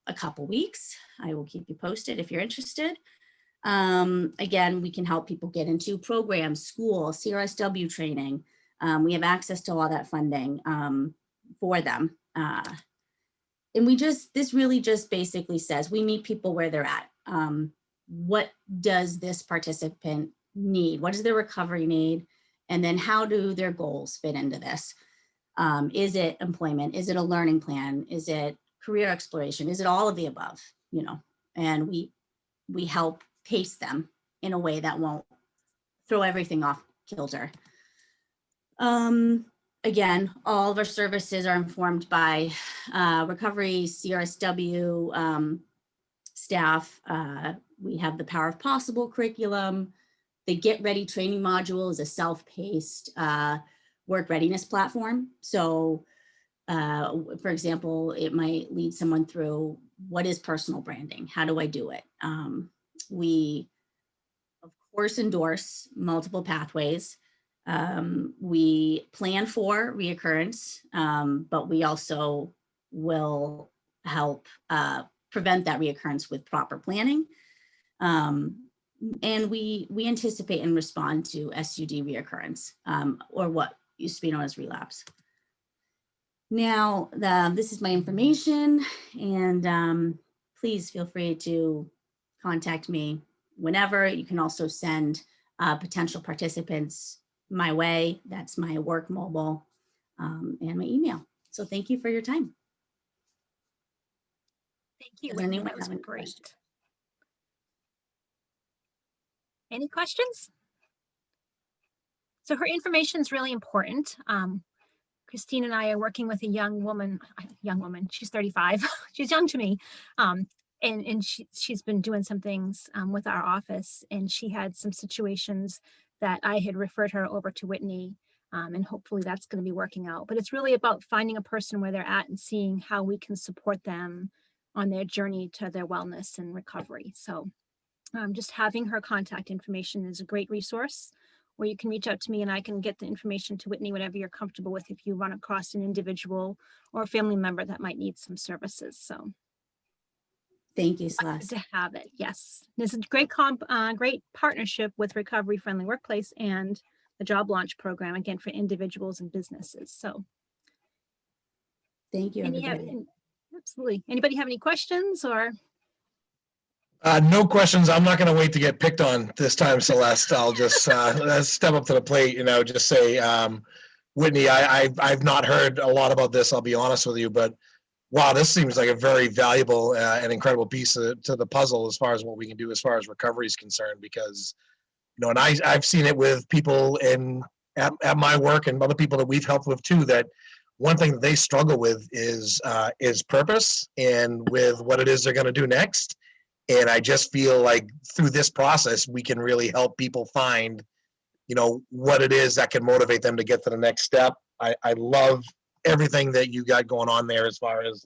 a couple weeks. I will keep you posted if you're interested. Again, we can help people get into programs, school, CRSW training. We have access to all that funding for them. And this really just basically says we meet people where they're at. What does this participant need? What does their recovery need? And then how do their goals fit into this? Is it employment? Is it a learning plan? Is it career exploration? Is it all of the above? And we help pace them in a way that won't throw everything off kilter. Again, all of our services are informed by recovery, CRSW staff. We have the Power of Possible curriculum. The Get Ready training module is a self-paced work readiness platform. So, for example, it might lead someone through what is personal branding? How do I do it? We, of course, endorse multiple pathways. We plan for reoccurrence, but we also will help prevent that reoccurrence with proper planning. And we anticipate and respond to SUD reoccurrence, or what used to be known as relapse. Now, this is my information, and please feel free to contact me whenever. You can also send potential participants my way. That's my work mobile and my email. So thank you for your time. Thank you, Does Whitney. anyone That was have any great. questions? Any questions? So her information is really important. Christine and I are working with a young woman, she's 35, she's young to me. And she's been doing some things with our office, and she had some situations that I had referred her over to Whitney, and hopefully that's going to be working out. But it's really about finding a person where they're at and seeing how we can support them on their journey to their wellness and recovery. So just having her contact information is a great resource, where you can reach out to me and I can get the information to Whitney, whatever you're comfortable with, if you run across an individual or a family member that might need some services. So thank you, good Celeste. to have it. Yes, there's a great great partnership with Recovery Friendly Workplace and the Job Launch Program, again, for individuals and businesses. So Thank you, everybody. Absolutely. Anybody have any questions or? No questions. I'm not going to wait to get picked on this time, Celeste. I'll just step up to the plate, just say, Whitney, I've not heard a lot about this, I'll be honest with you, but wow, this seems like a very valuable and incredible piece to the puzzle as far as what we can do as far as recovery is concerned, because, and I've seen it with people at my work and other people that we've helped with too, that one thing that they struggle with is purpose and with what it is they're going to do next. And I just feel like through this process, we can really help people find, what it is that can motivate them to get to the next step. I love everything that you got going on there as far as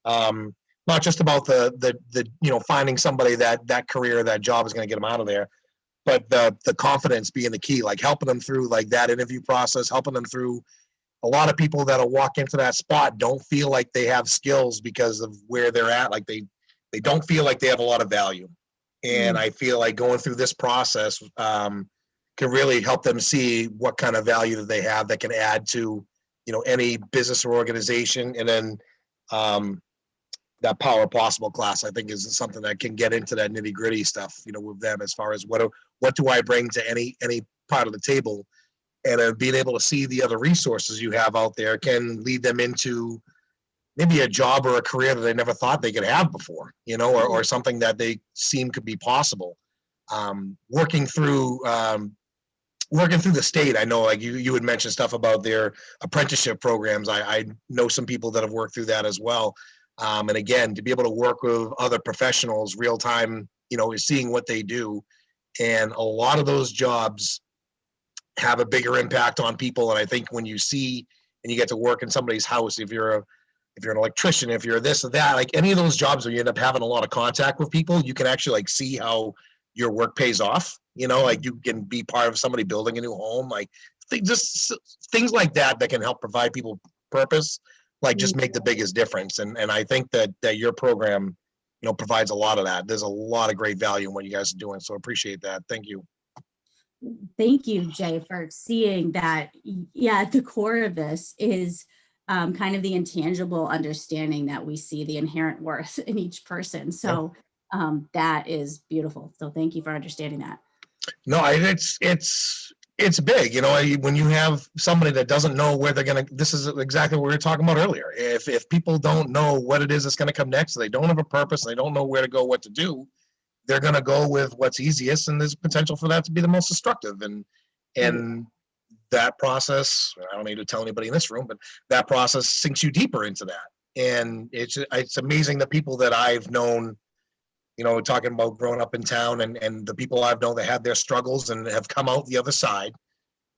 not just about the finding somebody that career, that job is going to get them out of there, but the confidence being the key, like helping them through like that interview process, helping them through a lot of people that'll walk into that spot don't feel like they have skills because of where they're at. Like they don't feel like they have a lot of value. And I feel like going through this process can really help them see what kind of value that they have that can add to, you know, any business or organization. And then that Power Possible class, I think, is something that can get into that nitty gritty stuff, you know, with them as far as what do I bring to any part of the table, and being able to see the other resources you have out there can lead them into maybe a job or a career that they never thought they could have before, you know, or something that they seem could be possible. Working through the state, I know, like you had mentioned stuff about their apprenticeship programs. I know some people that have worked through that as well. And again, to be able to work with other professionals real time, you know, is seeing what they do. And a lot of those jobs have a bigger impact on people. And I think when you see and you get to work in somebody's house, if you're an electrician, if you're this or that, like any of those jobs where you end up having a lot of contact with people, you can actually like see how your work pays off. You know, like you can be part of somebody building a new home, like just things like that can help provide people purpose, like just make the biggest difference. And I think that your program, you know, provides a lot of that. There's a lot of great value in what you guys are doing. So appreciate that. Thank you. Thank you, Jay, for seeing that. Yeah, at the core of this is kind of the intangible understanding that we see the inherent worth in each person. So that is beautiful. So thank you for understanding that. No, it's big, you know, when you have somebody that doesn't know where they're going to, this is exactly what we were talking about earlier. If people don't know what it is that's going to come next, they don't have a purpose, they don't know where to go, what to do, they're going to go with what's easiest, and there's potential for that to be the most destructive. And that process, I don't need to tell anybody in this room, but that process sinks you deeper into that. And it's amazing the people that I've known, you know, talking about growing up in town, and the people I've known that had their struggles and have come out the other side,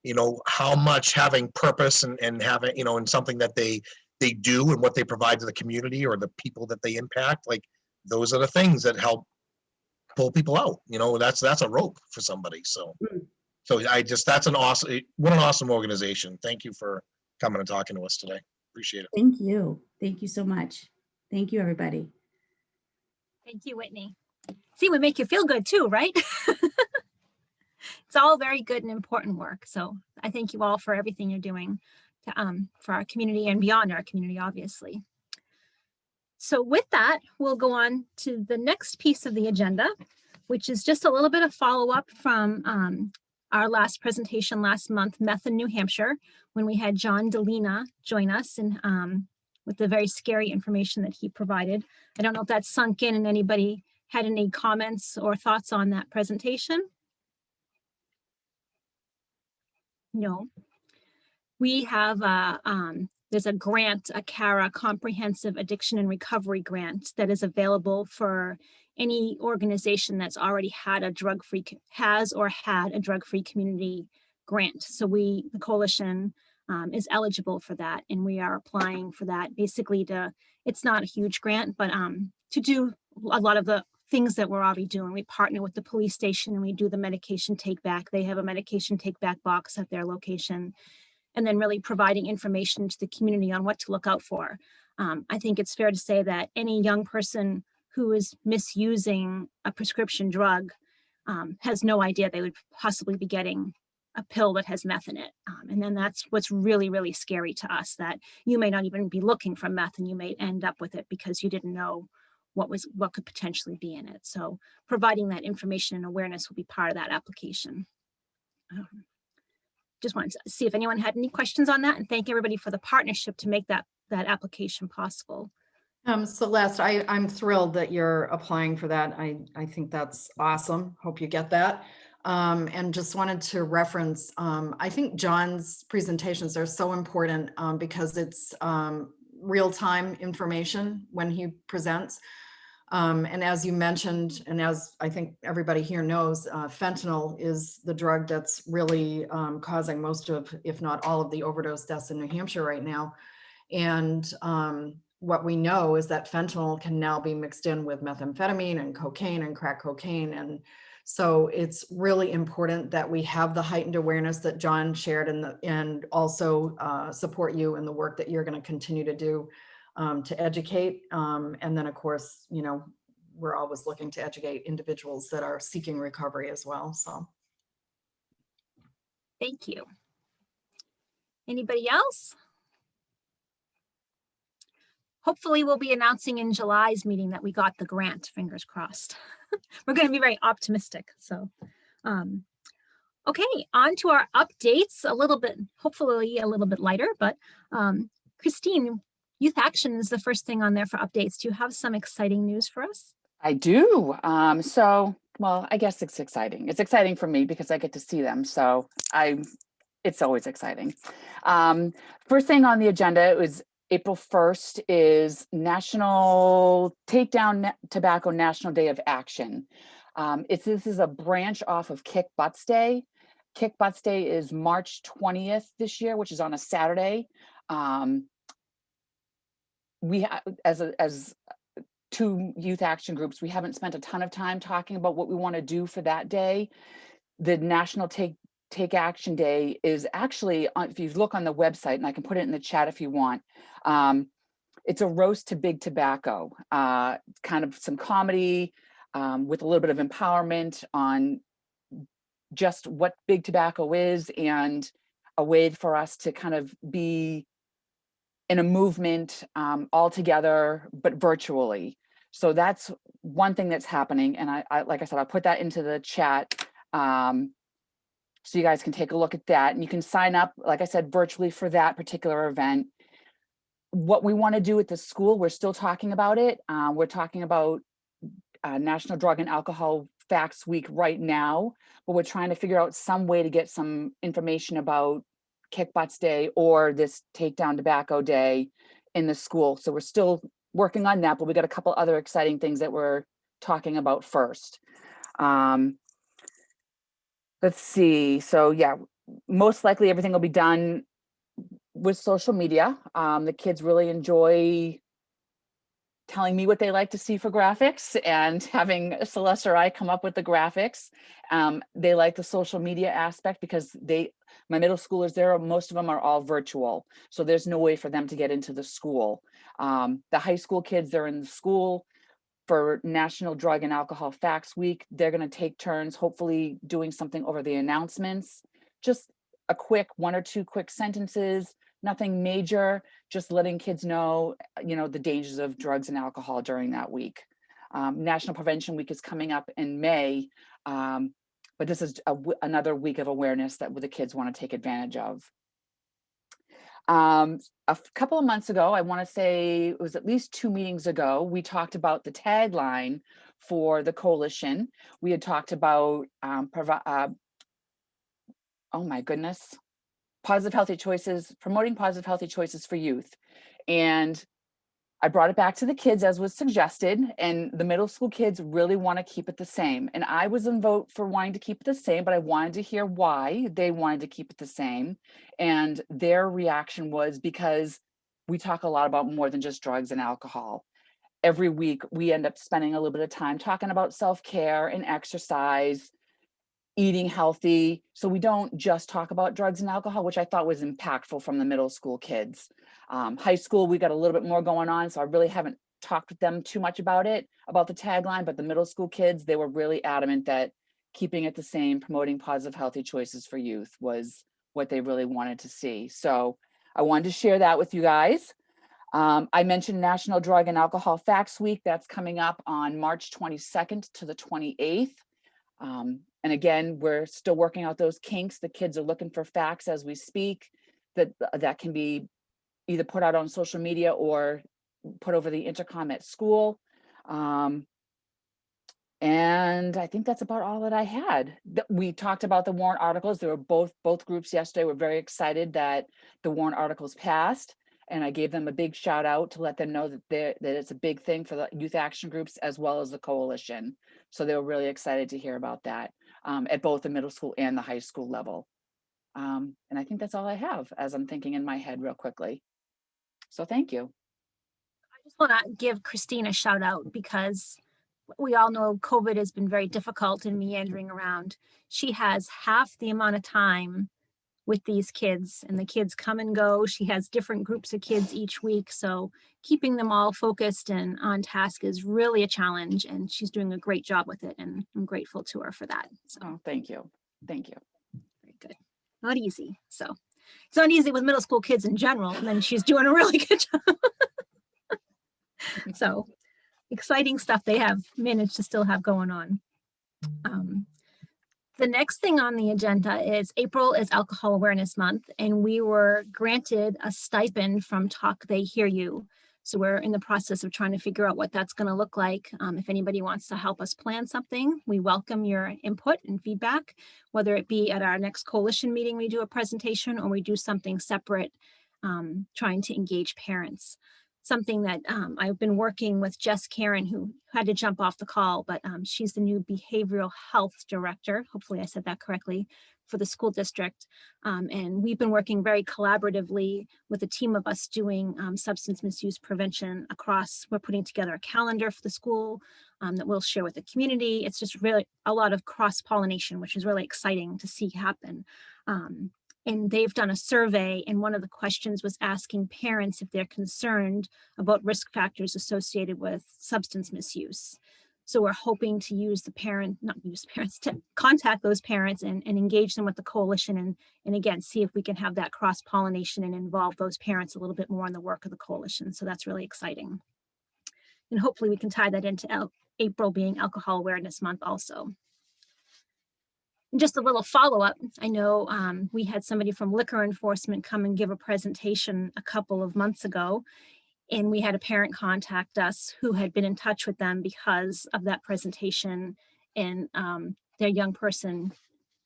you know, how much having purpose and having, you know, and something that they do and what they provide to the community or the people that they impact, like those are the things that help pull people out. You know, that's a rope for somebody. So that's what an awesome organization. Thank you for coming and talking to us today. Appreciate it. Thank you. Thank you so much. Thank you, everybody. Thank you, Whitney. See, we make you feel good too, right? It's all very good and important work. So I thank you all for everything you're doing to, for our community and beyond our community, obviously. So with that, we'll go on to the next piece of the agenda, which is just a little bit of follow-up from our last presentation last month, Meth in New Hampshire, when we had John Delina join us and with the very scary information that he provided. I don't know if that sunk in and anybody had any comments or thoughts on that presentation. No. We have there's a grant, a CARA, Comprehensive Addiction and Recovery Grant, that is available for any organization that's already had a drug-free, had a drug-free community grant. So the coalition is eligible for that, and we are applying for that basically it's not a huge grant, but to do a lot of the things that we're already doing. We partner with the police station and we do the medication take back. They have a medication take back box at their location, and then really providing information to the community on what to look out for. I think it's fair to say that any young person who is misusing a prescription drug has no idea they would possibly be getting a pill that has meth in it. And then that's what's really, really scary to us, that you may not even be looking for meth and you may end up with it because you didn't know what could potentially be in it. So providing that information and awareness will be part of that application. Just wanted to see if anyone had any questions on that, and thank everybody for the partnership to make that application possible. Celeste, I'm thrilled that you're applying for that. I think that's awesome. Hope you get that. And just wanted to reference, I think John's presentations are so important because it's real-time information when he presents. And as you mentioned, and as I think everybody here knows, fentanyl is the drug that's really causing most of, if not all of the overdose deaths in New Hampshire right now. And what we know is that fentanyl can now be mixed in with methamphetamine and cocaine and crack cocaine. And so it's really important that we have the heightened awareness that John shared and also support you in the work that you're going to continue to do to educate. And then of course, you know, we're always looking to educate individuals that are seeking recovery as well. So. Thank you. Anybody else? Hopefully we'll be announcing in July's meeting that we got the grant, fingers crossed. We're going to be very optimistic. So, okay, on to our updates, a little bit, hopefully a little bit lighter, but Christine, Youth Action is the first thing on there for updates. Do you have some exciting news for us? I do. Well, I guess it's exciting. It's exciting for me because I get to see them. So it's always exciting. First thing on the agenda is April 1st is National Take Down Tobacco National Day of Action. This is a branch off of Kick Butts Day. Kick Butts Day is March 20th this year, which is on a Saturday. We as two youth action groups, we haven't spent a ton of time talking about what we want to do for that day. The National Take Action Day is actually, if you look on the website, and I can put it in the chat if you want, it's a roast to big tobacco, kind of some comedy with a little bit of empowerment on just what big tobacco is and a way for us to kind of be in a movement all together, but virtually. So that's one thing that's happening. And I like I said, I'll put that into the chat so you guys can take a look at that. And you can sign up, like I said, virtually for that particular event. What we want to do at the school, we're still talking about it. We're talking about National Drug and Alcohol Facts Week right now, but we're trying to figure out some way to get some information about Kick Butts Day or this Take Down Tobacco Day in the school. So we're still working on that, but we got a couple other exciting things that we're talking about first. Let's see. So yeah, most likely everything will be done with social media. The kids really enjoy telling me what they like to see for graphics and having Celeste or I come up with the graphics. They like the social media aspect because my middle schoolers there, most of them are all virtual. So there's no way for them to get into the school. The high school kids, they're in the school for National Drug and Alcohol Facts Week. They're gonna take turns, hopefully doing something over the announcements. Just a quick 1 or 2 quick sentences, nothing major, just letting kids know, the dangers of drugs and alcohol during that week. National Prevention Week is coming up in May, but this is another week of awareness that the kids want to take advantage of. A couple of months ago, I want to say it was at least 2 meetings ago, we talked about the tagline for the coalition. We had talked about, oh my goodness, positive healthy choices, promoting positive healthy choices for youth. And I brought it back to the kids as was suggested, and the middle school kids really want to keep it the same. And I was in vote for wanting to keep it the same, but I wanted to hear why they wanted to keep it the same. And their reaction was because we talk a lot about more than just drugs and alcohol. Every week we end up spending a little bit of time talking about self-care and exercise, eating healthy. So we don't just talk about drugs and alcohol, which I thought was impactful from the middle school kids. High school, we got a little bit more going on. So I really haven't talked with them too much about the tagline, but the middle school kids, they were really adamant that keeping it the same, promoting positive, healthy choices for youth was what they really wanted to see. So I wanted to share that with you guys. I mentioned National Drug and Alcohol Facts Week. That's coming up on March 22nd to the 28th. And again, we're still working out those kinks. The kids are looking for facts as we speak that can be either put out on social media or put over the intercom at school. And I think that's about all that I had. We talked about the warrant articles. There were both groups yesterday were very excited that the warrant articles passed. And I gave them a big shout out to let them know that it's a big thing for the youth action groups as well as the coalition. So they were really excited to hear about that at both the middle school and the high school level. And I think that's all I have as I'm thinking in my head real quickly. So thank you. just want to give Christine a shout out because we all know COVID has been very difficult and meandering around. She has half the amount of time with these kids, and the kids come and go. She has different groups of kids each week. So keeping them all focused and on task is really a challenge, and she's doing a great job with it. And I'm grateful to her for that. So Oh, thank you. Thank you. very good. Not easy. So it's not easy with middle school kids in general. And then she's doing a really good job. So exciting stuff they have managed to still have going on. The next thing on the agenda is April is Alcohol Awareness Month, and we were granted a stipend from Talk They Hear You. So we're in the process of trying to figure out what that's going to look like. If anybody wants to help us plan something, we welcome your input and feedback, whether it be at our next coalition meeting, we do a presentation, or we do something separate, trying to engage parents. Something that I've been working with Jess Karen, who had to jump off the call, but she's the new behavioral health director. Hopefully I said that correctly, for the school district. And we've been working very collaboratively with a team of us doing substance misuse prevention across. We're putting together a calendar for the school that we'll share with the community. It's just really a lot of cross-pollination, which is really exciting to see happen. And they've done a survey, and one of the questions was asking parents if they're concerned about risk factors associated with substance misuse. So we're hoping to to contact those parents and engage them with the coalition, and again, see if we can have that cross-pollination and involve those parents a little bit more in the work of the coalition. So that's really exciting. And hopefully we can tie that into April being Alcohol Awareness Month also. Just a little follow-up. I know we had somebody from liquor enforcement come and give a presentation a couple of months ago, and we had a parent contact us who had been in touch with them because of that presentation and their young person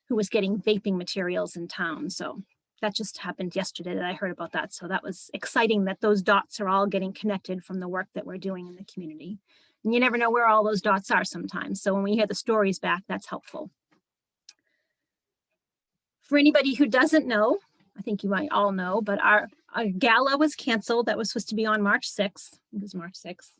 who was getting vaping materials in town. So that just happened yesterday that I heard about that. So that was exciting that those dots are all getting connected from the work that we're doing in the community. And you never know where all those dots are sometimes. So when we hear the stories back, that's helpful. For anybody who doesn't know, I think you might all know, but our gala was canceled. That was supposed to be on March 6th. It was March 6th,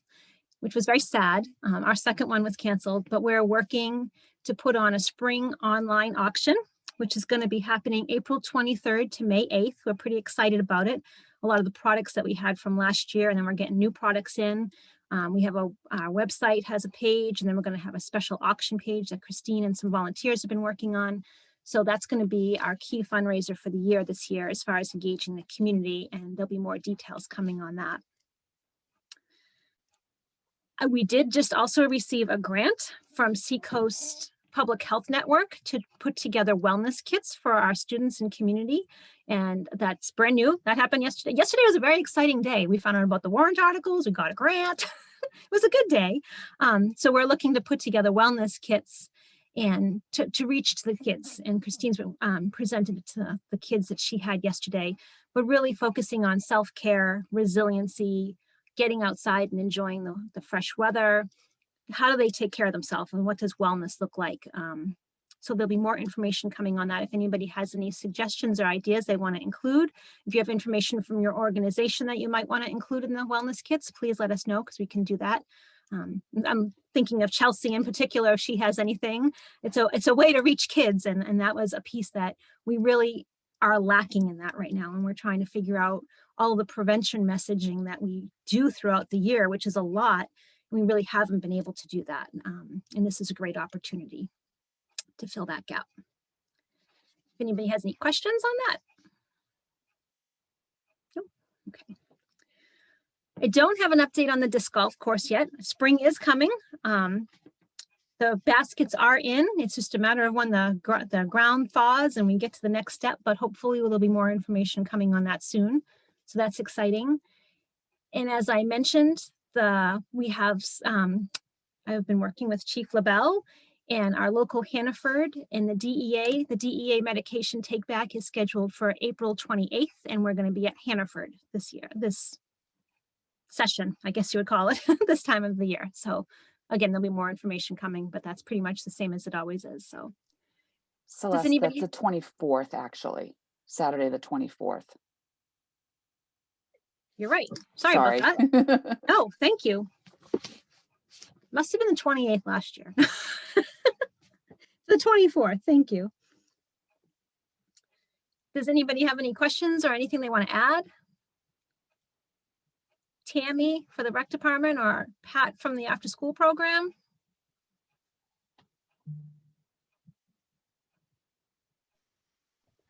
which was very sad. Our second one was canceled, but we're working to put on a spring online auction, which is going to be happening April 23rd to May 8th. We're pretty excited about it. A lot of the products that we had from last year, and then we're getting new products in. We have our website has a page, and then we're going to have a special auction page that Christine and some volunteers have been working on. So that's going to be our key fundraiser for the year this year as far as engaging the community, and there'll be more details coming on that. We did just also receive a grant from Seacoast Public Health Network to put together wellness kits for our students and community. And that's brand new. That happened yesterday. Yesterday was a very exciting day. We found out about the warrant articles. We got a grant. It was a good day. So we're looking to put together wellness kits and to reach to the kids. And Christine's presented it to the kids that she had yesterday, but really focusing on self-care, resiliency, getting outside and enjoying the fresh weather. How do they take care of themselves, and what does wellness look like? So there'll be more information coming on that. If anybody has any suggestions or ideas they want to include, if you have information from your organization that you might want to include in the wellness kits, please let us know, because we can do that. I'm thinking of Chelsea in particular, if she has anything. It's a way to reach kids, and that was a piece that we really are lacking in that right now. And we're trying to figure out all the prevention messaging that we do throughout the year, which is a lot. We really haven't been able to do that. And this is a great opportunity to fill that gap. If anybody has any questions on that? Nope. Okay. I don't have an update on the disc golf course yet. Spring is coming. The baskets are in. It's just a matter of when the ground thaws and we get to the next step, but hopefully there'll be more information coming on that soon. So that's exciting. And as I mentioned, I've been working with Chief LaBelle and our local Hannaford and the DEA medication take back is scheduled for April 28th. And we're going to be at Hannaford this session, I guess you would call it, this time of the year. So again, there'll be more information coming, but that's pretty much the same as it always is. So Celeste, that's the 24th, actually, Saturday the 24th. You're right. Sorry about that. No, thank you. Must have been the 28th last year. The 24th. Thank you. Does anybody have any questions or anything they want to add? Tammy for the rec department or Pat from the after school program?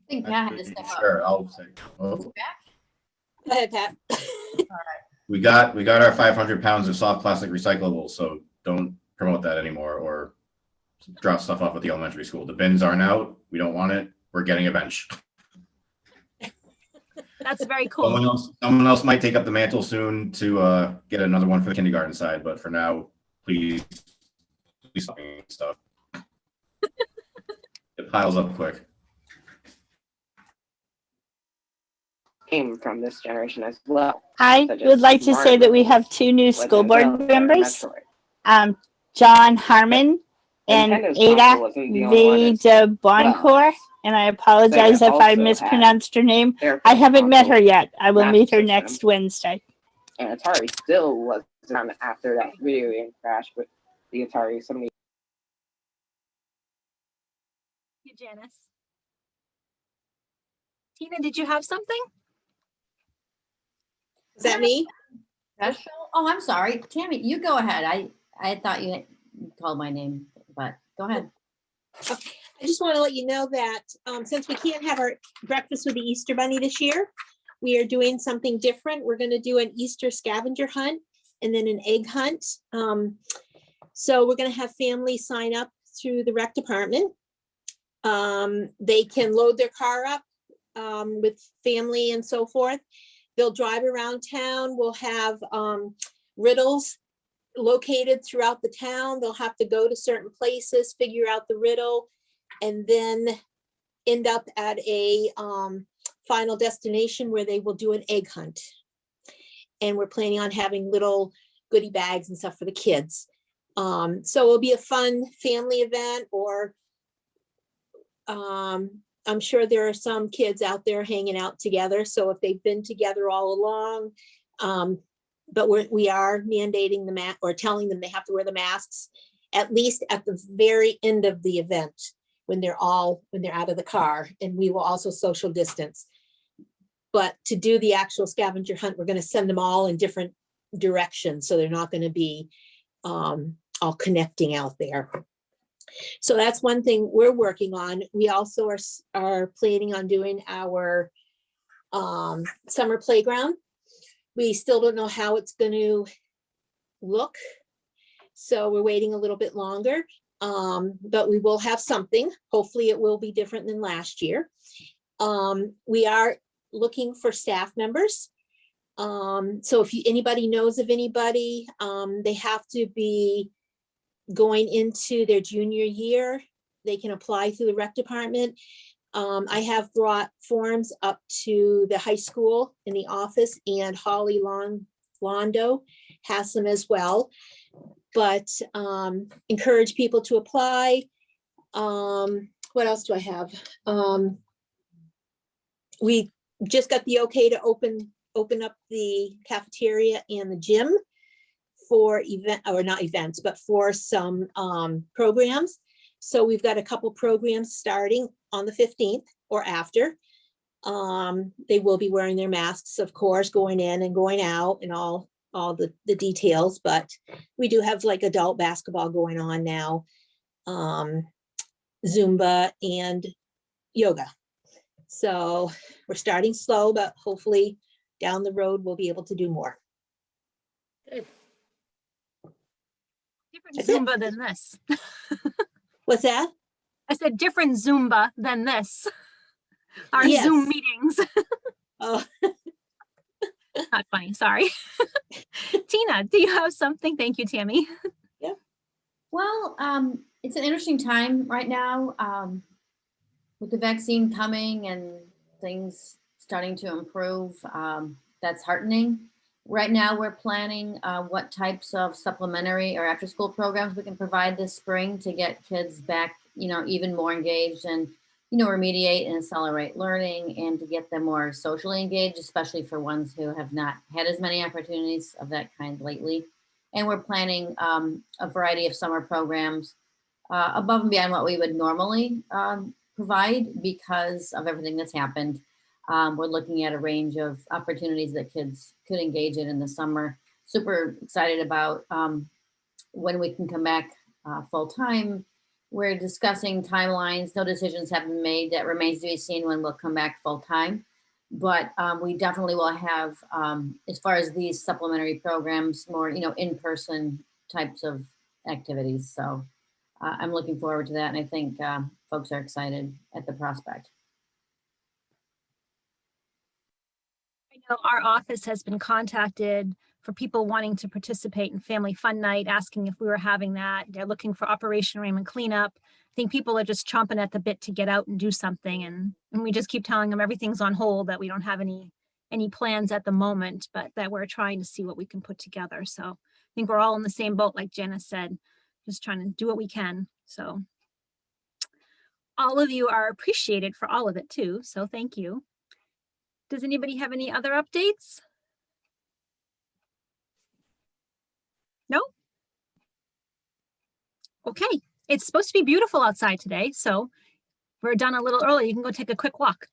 I think Pat had to step up. Sure, I'll say. Oh, Go ahead, Pat. we got our 500 pounds of soft plastic recyclables, so don't promote that anymore or drop stuff off at the elementary school. The bins aren't out. We don't want it. We're getting a bench. That's very cool. Someone else might take up the mantle soon to get another one for the kindergarten side, but for now, please stop doing stuff. It piles up quick. Came from this generation as well. I would like to say that we have two new school board members, John Harmon and Ada V. de Boncourt. And I apologize if I mispronounced her name. I haven't met her yet. I will meet her next Wednesday. And Atari still was around after that video game crash with the Atari 70. You, Janice. Tina, did you have something? Is that me? Oh, I'm sorry. Tammy, you go ahead. I thought you called my name, but go ahead. Okay. I just want to let you know that since we can't have our breakfast with the Easter Bunny this year, we are doing something different. We're going to do an Easter scavenger hunt and then an egg hunt. So we're going to have families sign up through the rec department. They can load their car up with family and so forth. They'll drive around town. We'll have riddles located throughout the town. They'll have to go to certain places, figure out the riddle, and then end up at a final destination where they will do an egg hunt. And we're planning on having little goodie bags and stuff for the kids. So it'll be a fun family event, or I'm sure there are some kids out there hanging out together. So if they've been together all along, but we are mandating the mask or telling them they have to wear the masks, at least at the very end of the event when they're out of the car, and we will also social distance. But to do the actual scavenger hunt, we're going to send them all in different directions. So they're not going to be all connecting out there. So that's one thing we're working on. We also are planning on doing our summer playground. We still don't know how it's going to look. So we're waiting a little bit longer, but we will have something. Hopefully it will be different than last year. We are looking for staff members. So if anybody knows of anybody, they have to be going into their junior year. They can apply through the rec department. I have brought forms up to the high school in the office, and Holly Londo has them as well. But encourage people to apply. What else do I have? We just got the okay to open up the cafeteria and the gym for for some programs. So we've got a couple programs starting on the 15th or after. They will be wearing their masks, of course, going in and going out and all the details, but we do have like adult basketball going on now, Zumba and yoga. So we're starting slow, but hopefully down the road, we'll be able to do more. Good. Different Zumba than this. What's that? I said different Zumba than this. Our Yes. Zoom meetings. Oh. Not funny, sorry. Tina, do you have something? Thank you, Tammy. Yeah. Well, it's an interesting time right now with the vaccine coming and things starting to improve. That's heartening. Right now, we're planning what types of supplementary or after-school programs we can provide this spring to get kids back, even more engaged and remediate and accelerate learning and to get them more socially engaged, especially for ones who have not had as many opportunities of that kind lately. And we're planning a variety of summer programs above and beyond what we would normally provide because of everything that's happened. We're looking at a range of opportunities that kids could engage in the summer. Super excited about when we can come back full time. We're discussing timelines. No decisions have been made. That remains to be seen when we'll come back full time. But we definitely will have, as far as these supplementary programs, more in-person types of activities. So I'm looking forward to that, and I think folks are excited at the prospect. I know our office has been contacted for people wanting to participate in Family Fun Night, asking if we were having that. They're looking for Operation Raymond Cleanup. I think people are just chomping at the bit to get out and do something. And we just keep telling them everything's on hold, that we don't have any plans at the moment, but that we're trying to see what we can put together. So I think we're all in the same boat, like Jenna said, just trying to do what we can. So all of you are appreciated for all of it too. So thank you. Does anybody have any other updates? No? Okay, it's supposed to be beautiful outside today, so we're done a little early. You can go take a quick walk.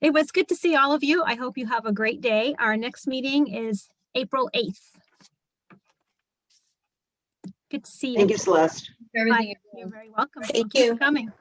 It was good to see all of you. I hope you have a great day. Our next meeting is April 8th. Good to see you. Thank you, Celeste. Bye. You're very welcome. Thank you for coming.